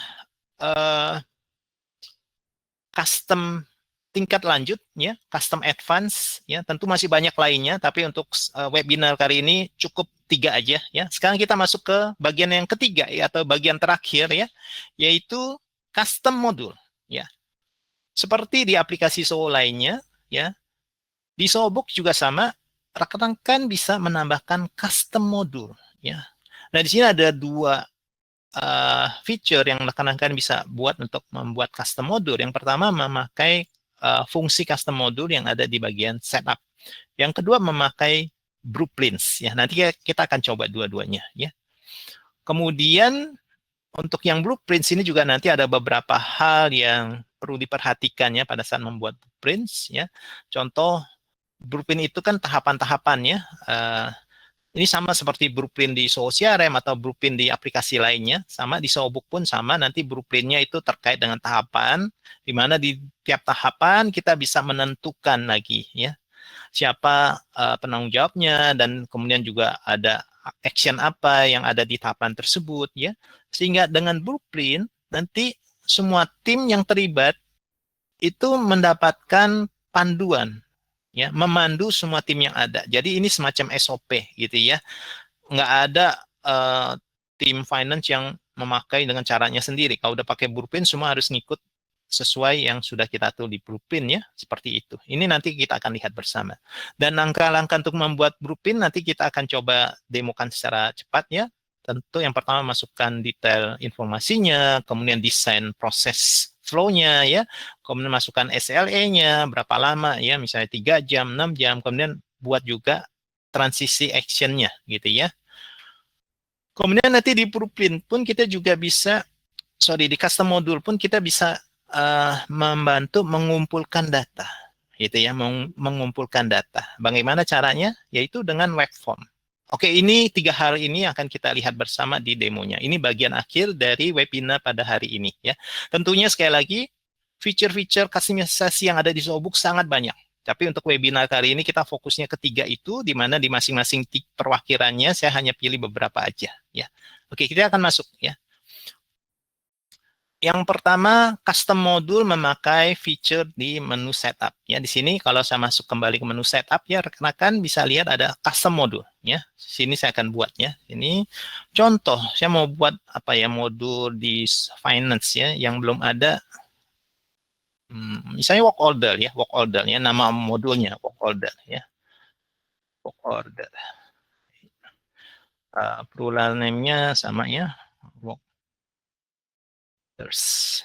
custom tingkat lanjut ya, custom advance ya, tentu masih banyak lainnya, tapi untuk webinar kali ini cukup 3 aja ya. Sekarang kita masuk ke bagian yang ketiga ya, atau bagian terakhir ya, yaitu custom modul ya. Seperti di aplikasi Soho lainnya ya, di Sohobox juga sama, rekan-rekan bisa menambahkan custom modul ya. Nah, di sini ada 2 feature yang rekan-rekan bisa buat untuk membuat custom modul. Yang pertama memakai fungsi custom modul yang ada di bagian setup. Yang kedua memakai blueprints ya. Nanti kita akan coba dua-duanya ya. Kemudian untuk yang blueprints ini juga nanti ada beberapa hal yang perlu diperhatikan ya pada saat membuat blueprints ya. Contoh blueprint itu kan tahapan-tahapan ya. Ini sama seperti blueprint di Soho CRM atau blueprint di aplikasi lainnya, sama di Sohobook pun sama, nanti blueprintnya itu terkait dengan tahapan, di mana di tiap tahapan kita bisa menentukan lagi ya siapa penanggung jawabnya dan kemudian juga ada action apa yang ada di tahapan tersebut ya. Sehingga dengan blueprint nanti semua tim yang terlibat itu mendapatkan panduan ya, memandu semua tim yang ada. Jadi ini semacam SOP gitu ya. Nggak ada tim finance yang memakai dengan caranya sendiri. Kalau udah pakai blueprint semua harus ngikut sesuai yang sudah kita tulis di blueprint ya, seperti itu. Ini nanti kita akan lihat bersama. Dan langkah-langkah untuk membuat blueprint nanti kita akan coba demokan secara cepat ya. Tentu yang pertama masukkan detail informasinya, kemudian desain proses flow-nya ya, kemudian masukkan SLA-nya, berapa lama ya, misalnya 3 jam, 6 jam, kemudian buat juga transisi action-nya gitu ya. Kemudian nanti di blueprint pun kita juga bisa, di custom module pun kita bisa membantu mengumpulkan data, gitu ya, mengumpulkan data. Bagaimana caranya? Yaitu dengan web form. Oke, ini 3 hal ini akan kita lihat bersama di demonya. Ini bagian akhir dari webinar pada hari ini ya. Tentunya sekali lagi, fitur-fitur customisasi yang ada di Sohobook sangat banyak. Tapi untuk webinar kali ini kita fokusnya ketiga itu, di mana di masing-masing perwakilannya saya hanya pilih beberapa aja. Ya, oke kita akan masuk ya. Yang pertama, custom module memakai feature di menu setup. Ya, di sini kalau saya masuk kembali ke menu setup ya, rekan-rekan bisa lihat ada custom module. Ya, sini saya akan buat ya. Ini contoh, saya mau buat apa ya, modul di finance ya, yang belum ada. Misalnya work order ya, work order ya, nama modulnya work order ya, work order. Plural name-nya sama ya, work orders.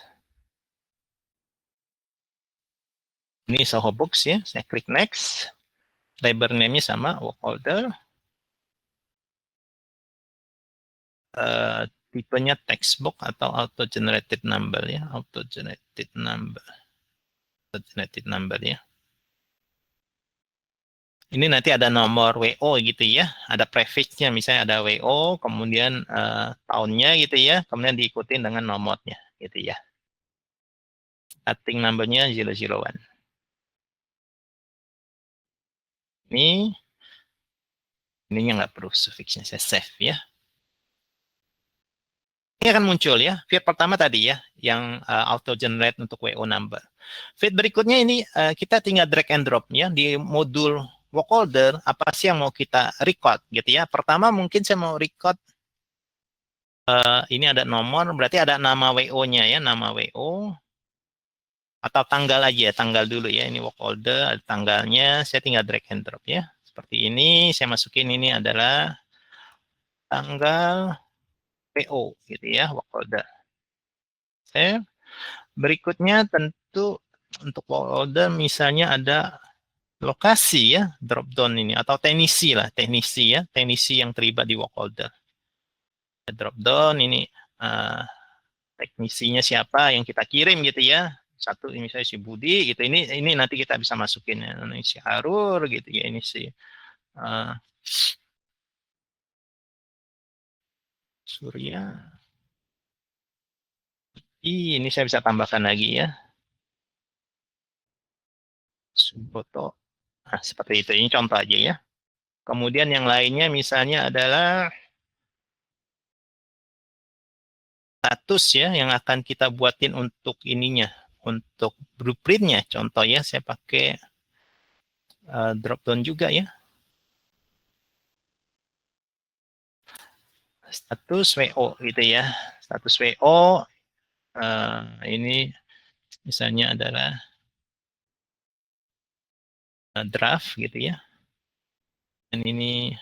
Ini Sohobook ya, saya klik next. Label name-nya sama, work order. Tipenya textbook atau auto generated number ya, auto generated number ya. Ini nanti ada nomor WO gitu ya, ada prefix-nya misalnya ada WO, kemudian tahunnya gitu ya, kemudian diikutin dengan nomornya gitu ya. Starting number-nya 001. Ininya nggak perlu suffixnya, saya save ya. Ini akan muncul ya. Feed pertama tadi ya, yang auto generate untuk WO number. Feed berikutnya ini kita tinggal drag and drop ya di modul work order, apa sih yang mau kita record gitu ya. Pertama mungkin saya mau record ini ada nomor, berarti ada nama WO-nya ya, nama WO atau tanggal aja, tanggal dulu ya. Ini work order, ada tanggalnya, saya tinggal drag and drop ya. Seperti ini, saya masukin ini adalah tanggal PO gitu ya, work order. Berikutnya tentu untuk work order misalnya ada lokasi ya, drop down ini atau teknisi lah, teknisi yang terlibat di work order. Drop down ini teknisinya siapa yang kita kirim gitu ya. Satu ini misalnya si Budi gitu. Ini nanti kita bisa masukin ya. Ini si Harur gitu ya, ini si Surya. Ini saya bisa tambahkan lagi ya. Suboto. Nah, seperti itu. Ini contoh aja ya. Kemudian yang lainnya misalnya adalah status ya yang akan kita buatin untuk ininya, untuk blueprintnya. Contoh ya, saya pakai drop down juga ya. Status WO gitu ya. Status WO ini misalnya adalah draft gitu ya. Dan ini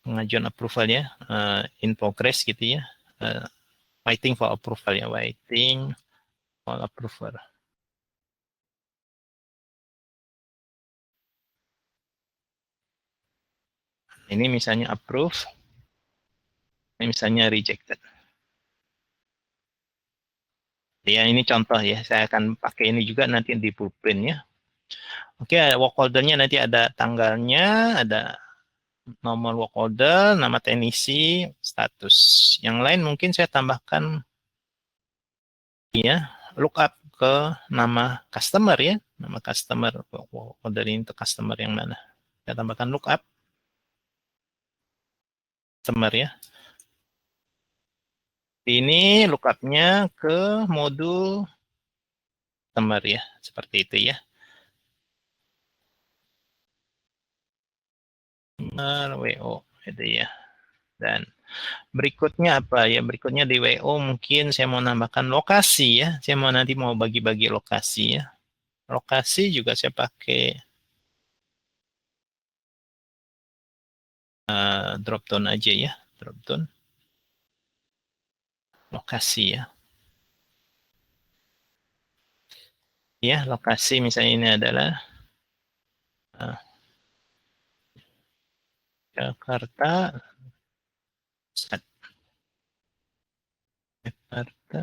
pengajuan approval ya, in progress gitu ya. Waiting for approval ya, waiting for approval. Ini misalnya approve, ini misalnya rejected. Ya, ini contoh ya. Saya akan pakai ini juga nanti di blueprint ya. Oke, work order-nya nanti ada tanggalnya, ada nomor work order, nama teknisi, status. Yang lain mungkin saya tambahkan ya, lookup ke nama customer ya, nama customer work order ini untuk customer yang mana. Saya tambahkan lookup customer ya. Ini lookupnya ke modul customer ya, seperti itu ya. WO itu ya. Dan berikutnya apa ya? Berikutnya di WO mungkin saya mau nambahkan lokasi ya. Saya mau nanti mau bagi-bagi lokasi ya. Lokasi juga saya pakai drop down aja ya. Drop down lokasi ya. Ya, lokasi misalnya ini adalah uh, Jakarta, Jakarta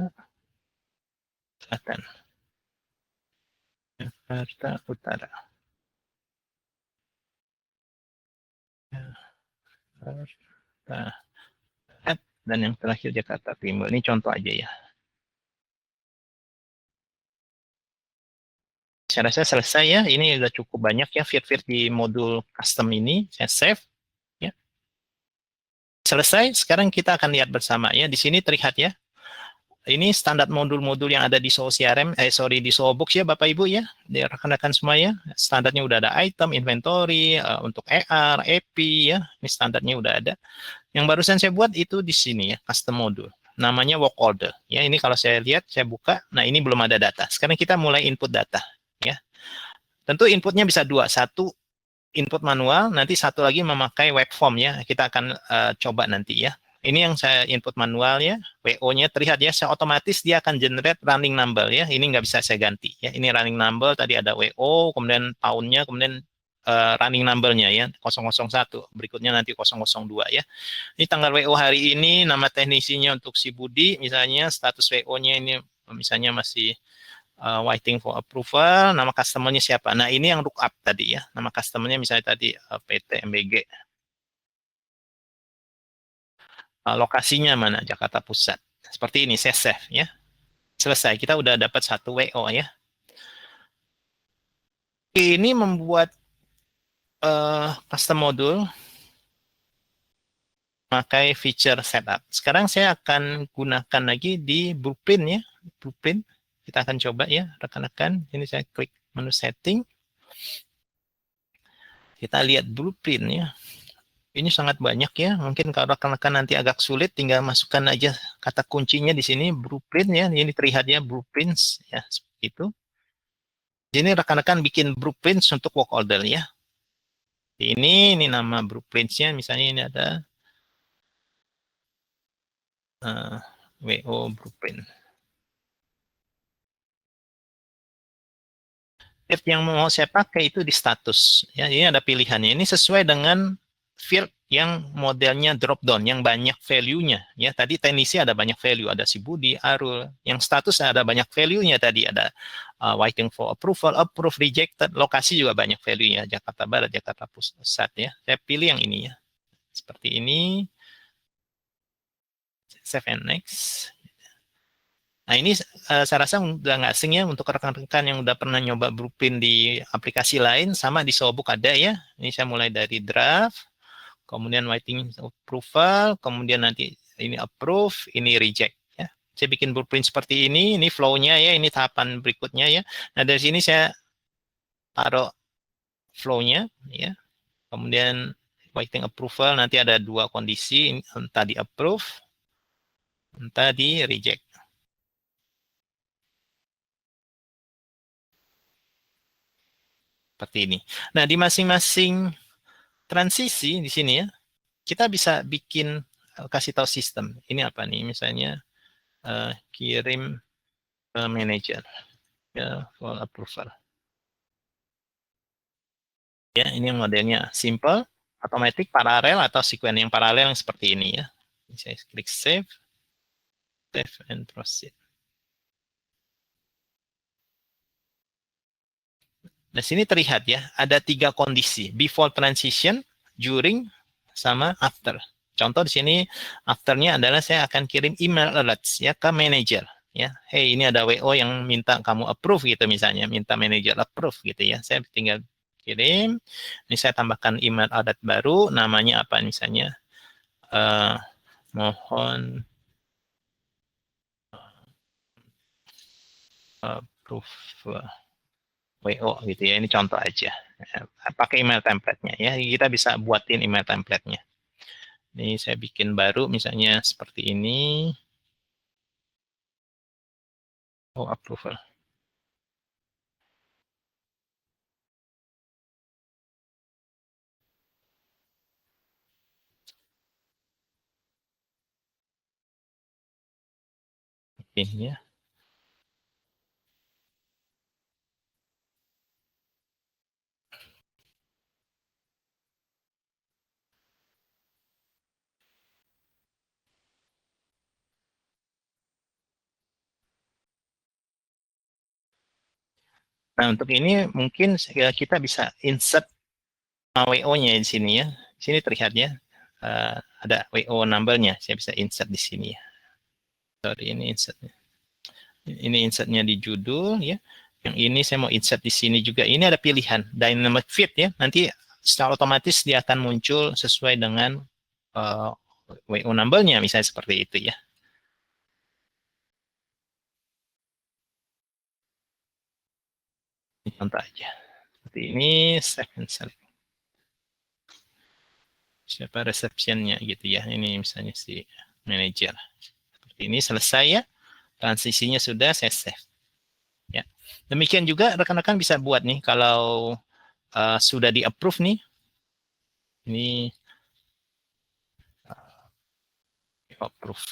Selatan, Jakarta Utara, Jakarta Barat, dan yang terakhir Jakarta Timur. Ini contoh aja ya. Saya rasa selesai ya. Ini udah cukup banyak ya field-field di modul custom ini. Saya save. Ya. Selesai. Sekarang kita akan lihat bersama ya. Di sini terlihat ya. Ini standar modul-modul yang ada di Soho CRM, di Soho Box ya Bapak Ibu ya. Di rekan-rekan semua ya. Standarnya udah ada item, inventory, untuk ER, EP ya. Ini standarnya udah ada. Yang barusan saya buat itu di sini ya, custom modul. Namanya work order. Ya, ini kalau saya lihat, saya buka. Nah, ini belum ada data. Sekarang kita mulai input data ya. Tentu inputnya bisa dua. Satu input manual, nanti satu lagi memakai web form ya. Kita akan coba nanti ya. Ini yang saya input manual ya, WO-nya terlihat ya, saya otomatis dia akan generate running number ya. Ini nggak bisa saya ganti ya. Ini running number tadi ada WO, kemudian pound-nya, kemudian running number-nya ya 001. Berikutnya nanti 002 ya. Ini tanggal WO hari ini, nama teknisinya untuk si Budi, misalnya status WO-nya ini misalnya masih waiting for approval, nama customer-nya siapa. Nah, ini yang lookup tadi ya. Nama customer-nya misalnya tadi PT MBG. Lokasinya mana? Jakarta Pusat. Seperti ini, saya save ya. Selesai, kita udah dapat satu WO ya. Ini membuat custom module pakai feature setup. Sekarang saya akan gunakan lagi di blueprint ya. Blueprint. Kita akan coba ya, rekan-rekan. Ini saya klik menu setting. Kita lihat blueprint ya. Ini sangat banyak ya. Mungkin kalau rekan-rekan nanti agak sulit, tinggal masukkan aja kata kuncinya di sini blueprint ya. Ini terlihat ya blueprints ya seperti itu. Jadi rekan-rekan bikin blueprints untuk work order ya. Ini nama blueprintsnya. Misalnya ini ada WO blueprint. Field yang mau saya pakai itu di status. Ya, ini ada pilihannya. Ini sesuai dengan field yang modelnya drop down, yang banyak value-nya. Ya, tadi teknisi ada banyak value, ada si Budi, Arul. Yang status ada banyak value-nya tadi, ada waiting for approval, approve, rejected. Lokasi juga banyak value-nya, Jakarta Barat, Jakarta Pusat ya. Saya pilih yang ini ya. Seperti ini. Save and next. Nah ini saya rasa udah nggak asing ya untuk rekan-rekan yang udah pernah nyoba blueprint di aplikasi lain, sama di Sobook ada ya. Ini saya mulai dari draft, kemudian waiting approval, kemudian nanti ini approve, ini reject. Ya. Saya bikin blueprint seperti ini flow-nya ya, ini tahapan berikutnya ya. Nah dari sini saya taruh flow-nya ya, kemudian waiting approval nanti ada dua kondisi, entah di approve, entah di reject. Seperti ini. Nah, di masing-masing transisi di sini ya, kita bisa bikin kasih tahu sistem. Ini apa nih? Misalnya kirim ke manager ya for approval. Ya, ini modelnya simple, automatic, paralel atau sequence yang paralel yang seperti ini ya. Saya klik save and proceed. Nah, sini terlihat ya, ada 3 kondisi, before transition, during, sama after. Contoh di sini, afternya adalah saya akan kirim email alerts ya ke manager. Ya, hey ini ada WO yang minta kamu approve gitu misalnya, minta manager approve gitu ya. Saya tinggal kirim, ini saya tambahkan email alert baru, namanya apa misalnya, mohon approve WO gitu ya. Ini contoh aja. Pakai email template-nya ya. Kita bisa buatin email template-nya. Ini saya bikin baru misalnya seperti ini. Oh, approval. Ini ya. Nah, untuk ini mungkin kita bisa insert WO-nya di sini ya. Di sini terlihat ya. Ada WO number-nya. Saya bisa insert di sini ya. Sorry, ini insertnya. Ini insertnya di judul ya. Yang ini saya mau insert di sini juga. Ini ada pilihan dynamic fit ya. Nanti secara otomatis dia akan muncul sesuai dengan WO number-nya misalnya seperti itu ya. Ini contoh aja. Seperti ini, save and select. Siapa reception-nya gitu ya. Ini misalnya si manager. Seperti ini selesai ya. Transisinya sudah saya save. Ya. Demikian juga rekan-rekan bisa buat nih kalau sudah di-approve nih. Ini approve.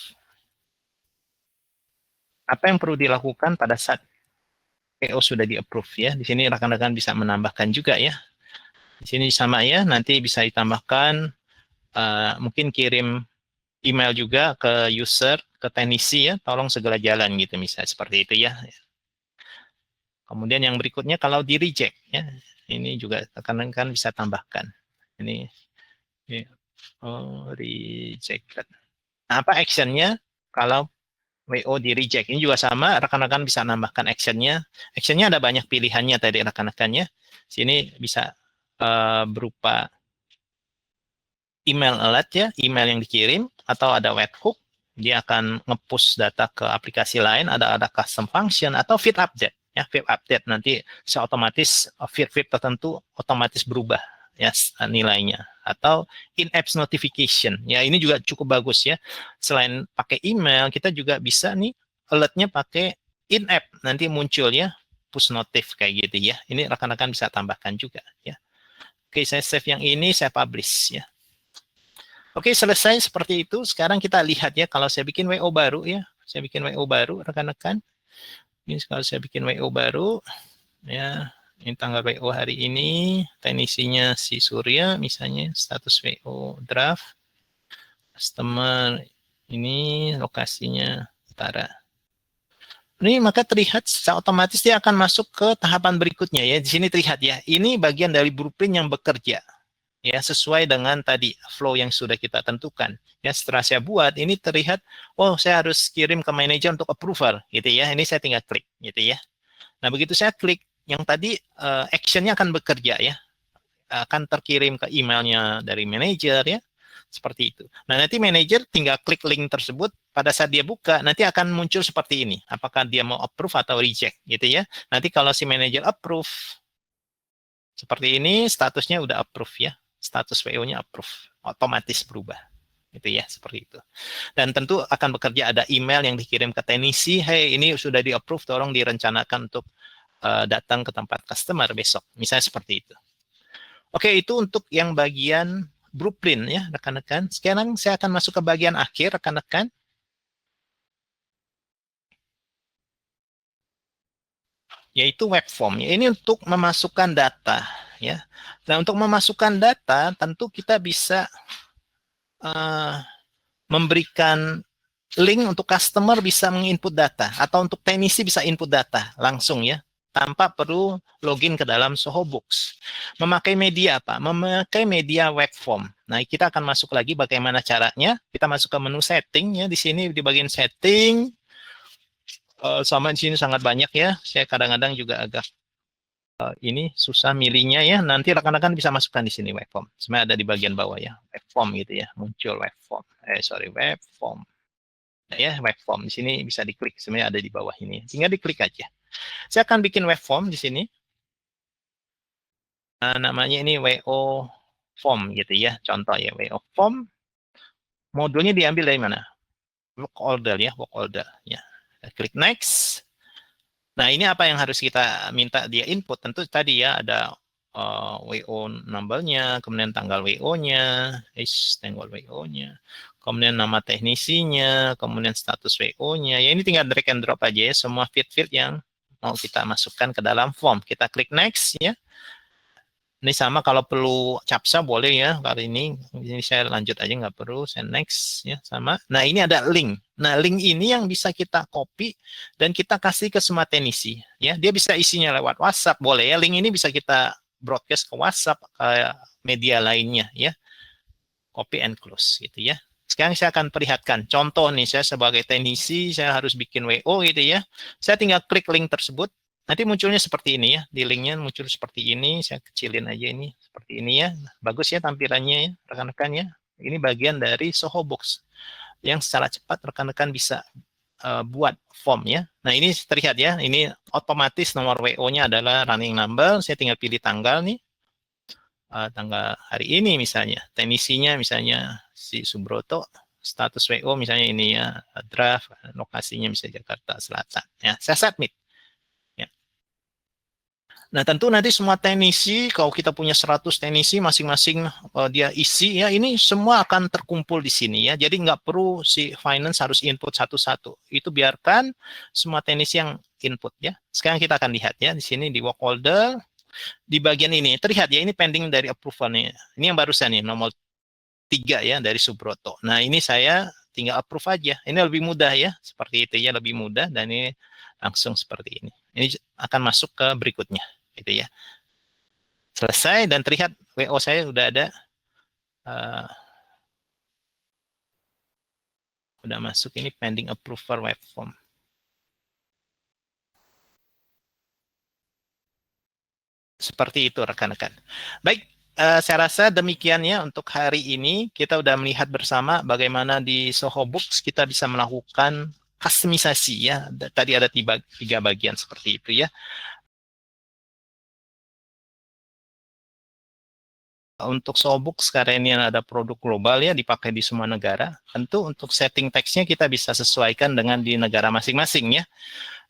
Apa yang perlu dilakukan pada saat PO sudah di-approve ya. Di sini rekan-rekan bisa menambahkan juga ya. Di sini sama ya, nanti bisa ditambahkan mungkin kirim email juga ke user, ke teknisi ya, tolong segera jalan gitu misalnya seperti itu ya. Kemudian yang berikutnya kalau di reject ya, ini juga rekan-rekan bisa tambahkan. Ini rejected. Nah, apa actionnya kalau WO di reject? Ini juga sama, rekan-rekan bisa nambahkan actionnya. Actionnya ada banyak pilihannya tadi rekan-rekannya. Sini bisa berupa email alert ya, email yang dikirim, atau ada webhook, dia akan nge-push data ke aplikasi lain, ada custom function, atau feed update. Ya, feed update nanti otomatis feed tertentu otomatis berubah ya nilainya, atau in-apps notification. Ya, ini juga cukup bagus ya. Selain pakai email, kita juga bisa nih alertnya pakai in-app, nanti muncul ya push notif kayak gitu ya. Ini rekan-rekan bisa tambahkan juga ya. Oke, saya save yang ini, saya publish ya. Oke, selesai seperti itu. Sekarang kita lihat ya, kalau saya bikin WO baru ya. Saya bikin WO baru, rekan-rekan. Ini kalau saya bikin WO baru, ya, ini tanggal WO hari ini, teknisinya si Surya, misalnya, status WO draft, customer, ini lokasinya utara. Ini maka terlihat secara otomatis dia akan masuk ke tahapan berikutnya ya. Di sini terlihat ya, ini bagian dari blueprint yang bekerja. Ya, sesuai dengan tadi flow yang sudah kita tentukan. Ya, setelah saya buat ini terlihat, oh saya harus kirim ke manajer untuk approval gitu ya. Ini saya tinggal klik gitu ya. Nah, begitu saya klik yang tadi actionnya akan bekerja ya. Akan terkirim ke emailnya dari manajer ya. Seperti itu. Nah, nanti manajer tinggal klik link tersebut, pada saat dia buka nanti akan muncul seperti ini. Apakah dia mau approve atau reject gitu ya. Nanti kalau si manajer approve seperti ini, statusnya udah approve ya. Status WO-nya approve. Otomatis berubah. Gitu ya, seperti itu. Dan tentu akan bekerja ada email yang dikirim ke teknisi, hey ini sudah di-approve, tolong direncanakan untuk datang ke tempat customer besok. Misalnya seperti itu. Oke, itu untuk yang bagian blueprint ya, rekan-rekan. Sekarang saya akan masuk ke bagian akhir, rekan-rekan. Yaitu web form. Ini untuk memasukkan data ya. Nah, untuk memasukkan data tentu kita bisa memberikan link untuk customer bisa menginput data atau untuk teknisi bisa input data langsung ya. tanpa perlu login ke dalam Sohobooks. Memakai media apa? Memakai media web form. Nah, kita akan masuk lagi bagaimana caranya. Kita masuk ke menu setting ya. Di sini di bagian setting sama di sini sangat banyak ya. Saya kadang-kadang juga agak ini susah milihnya ya. Nanti rekan-rekan bisa masukkan di sini web form. Sebenarnya ada di bagian bawah ya. Web form gitu ya. Muncul web form. Web form. Ya, web form di sini bisa diklik. Sebenarnya ada di bawah ini. Tinggal diklik aja. Saya akan bikin web form di sini. Namanya ini WO form gitu ya. Contoh ya, WO form. Modulnya diambil dari mana? Work order ya, work order. Ya. Klik next. Nah, ini apa yang harus kita minta dia input? Tentu tadi ya ada WO number-nya, kemudian tanggal WO-nya, tanggal WO-nya, kemudian nama teknisinya, kemudian status WO-nya. Ya, ini tinggal drag and drop aja ya, semua field-field yang mau kita masukkan ke dalam form. Kita klik next ya. Ini sama kalau perlu captcha boleh ya. Kali ini saya lanjut aja nggak perlu. Saya next ya sama. Nah ini ada link. Nah link ini yang bisa kita copy dan kita kasih ke semua teknisi. Ya dia bisa isinya lewat WhatsApp boleh ya. Link ini bisa kita broadcast ke WhatsApp ke media lainnya ya. Copy and close gitu ya. Sekarang saya akan perlihatkan contoh nih saya sebagai teknisi saya harus bikin WO gitu ya. Saya tinggal klik link tersebut. Nanti munculnya seperti ini ya, di linknya muncul seperti ini, saya kecilin aja ini, seperti ini ya, bagus ya tampilannya ya, rekan-rekan ya. Ini bagian dari Sohobooks yang secara cepat rekan-rekan bisa buat form ya. Nah ini terlihat ya, ini otomatis nomor WO-nya adalah running number, saya tinggal pilih tanggal nih, tanggal hari ini misalnya, teknisinya misalnya si Subroto, status WO misalnya ini ya, draft, lokasinya misalnya Jakarta Selatan, ya, saya submit. Nah, tentu nanti semua teknisi, kalau kita punya 100 teknisi, masing-masing dia isi, ya ini semua akan terkumpul di sini ya. Jadi nggak perlu si finance harus input satu-satu. Itu biarkan semua teknisi yang input ya. Sekarang kita akan lihat ya, di sini di work order, di bagian ini. Terlihat ya, ini pending dari approval nih. Ini yang barusan nih, nomor 3 ya, dari Subroto. Nah, ini saya tinggal approve aja. Ini lebih mudah ya, seperti itu ya, lebih mudah. Dan ini langsung seperti ini. Ini akan masuk ke berikutnya. Gitu ya. Selesai dan terlihat WO saya sudah ada udah masuk ini pending approval web form. Seperti itu rekan-rekan. Baik, saya rasa demikian ya untuk hari ini. Kita sudah melihat bersama bagaimana di Sohobooks kita bisa melakukan customisasi ya. Tadi ada 3 bagian seperti itu ya. Untuk Sohobooks karena ini ada produk global ya dipakai di semua negara. Tentu untuk setting teksnya kita bisa sesuaikan dengan di negara masing-masing ya.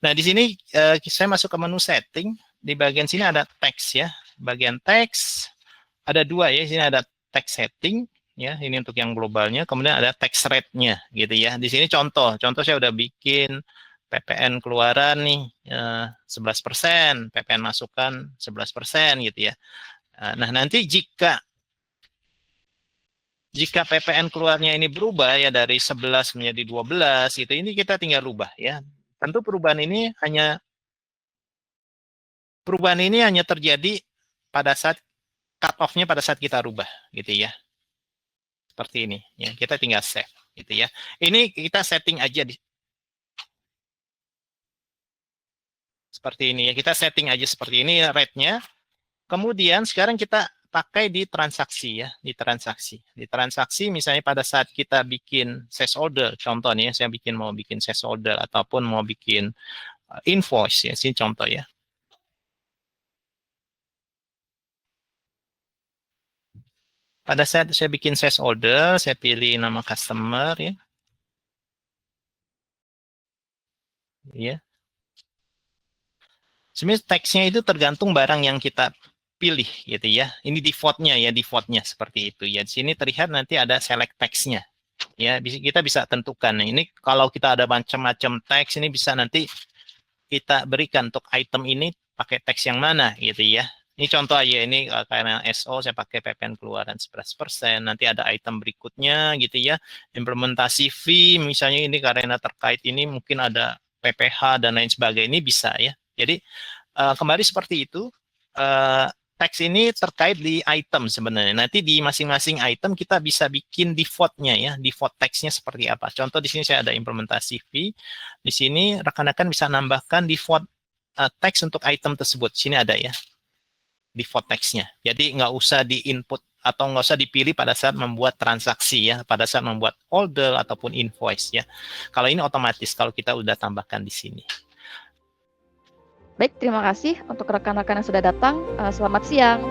Nah di sini saya masuk ke menu setting. Di bagian sini ada teks ya. Bagian teks ada 2 ya. Di sini ada teks setting ya. Ini untuk yang globalnya. Kemudian ada teks rate-nya gitu ya. Di sini contoh saya udah bikin PPN keluaran nih 11%, PPN masukan 11% gitu ya. Nah, nanti jika PPN keluarnya ini berubah ya dari 11 menjadi 12 gitu, ini kita tinggal rubah ya. Tentu perubahan ini hanya terjadi pada saat cut off-nya pada saat kita rubah gitu ya. Seperti ini ya. Kita tinggal save gitu ya. Ini kita setting aja seperti ini ya. Kita setting aja seperti ini rate-nya. Kemudian sekarang kita pakai di transaksi ya, di transaksi. Di transaksi misalnya pada saat kita bikin sales order, contoh nih saya mau bikin sales order ataupun mau bikin invoice ya, sini contoh ya. Pada saat saya bikin sales order, saya pilih nama customer ya. Ya. Sebenarnya teksnya itu tergantung barang yang kita pilih gitu ya. Ini defaultnya seperti itu ya. Di sini terlihat nanti ada select teksnya. Ya, kita bisa tentukan. Ini kalau kita ada macam-macam teks ini bisa nanti kita berikan untuk item ini pakai teks yang mana gitu ya. Ini contoh aja ini karena SO saya pakai PPN keluaran 11%. Nanti ada item berikutnya gitu ya. Implementasi fee misalnya ini karena terkait ini mungkin ada PPH dan lain sebagainya ini bisa ya. Jadi kembali seperti itu. Teks ini terkait di item sebenarnya. Nanti di masing-masing item kita bisa bikin default-nya ya, default teksnya seperti apa. Contoh di sini saya ada implementasi V. Di sini rekan-rekan bisa nambahkan default teks untuk item tersebut. Sini ada ya, default teksnya. Jadi nggak usah di-input atau nggak usah dipilih pada saat membuat transaksi ya, pada saat membuat order ataupun invoice ya. Kalau ini otomatis kalau kita udah tambahkan di sini. Baik, terima kasih untuk rekan-rekan yang sudah datang. Selamat siang.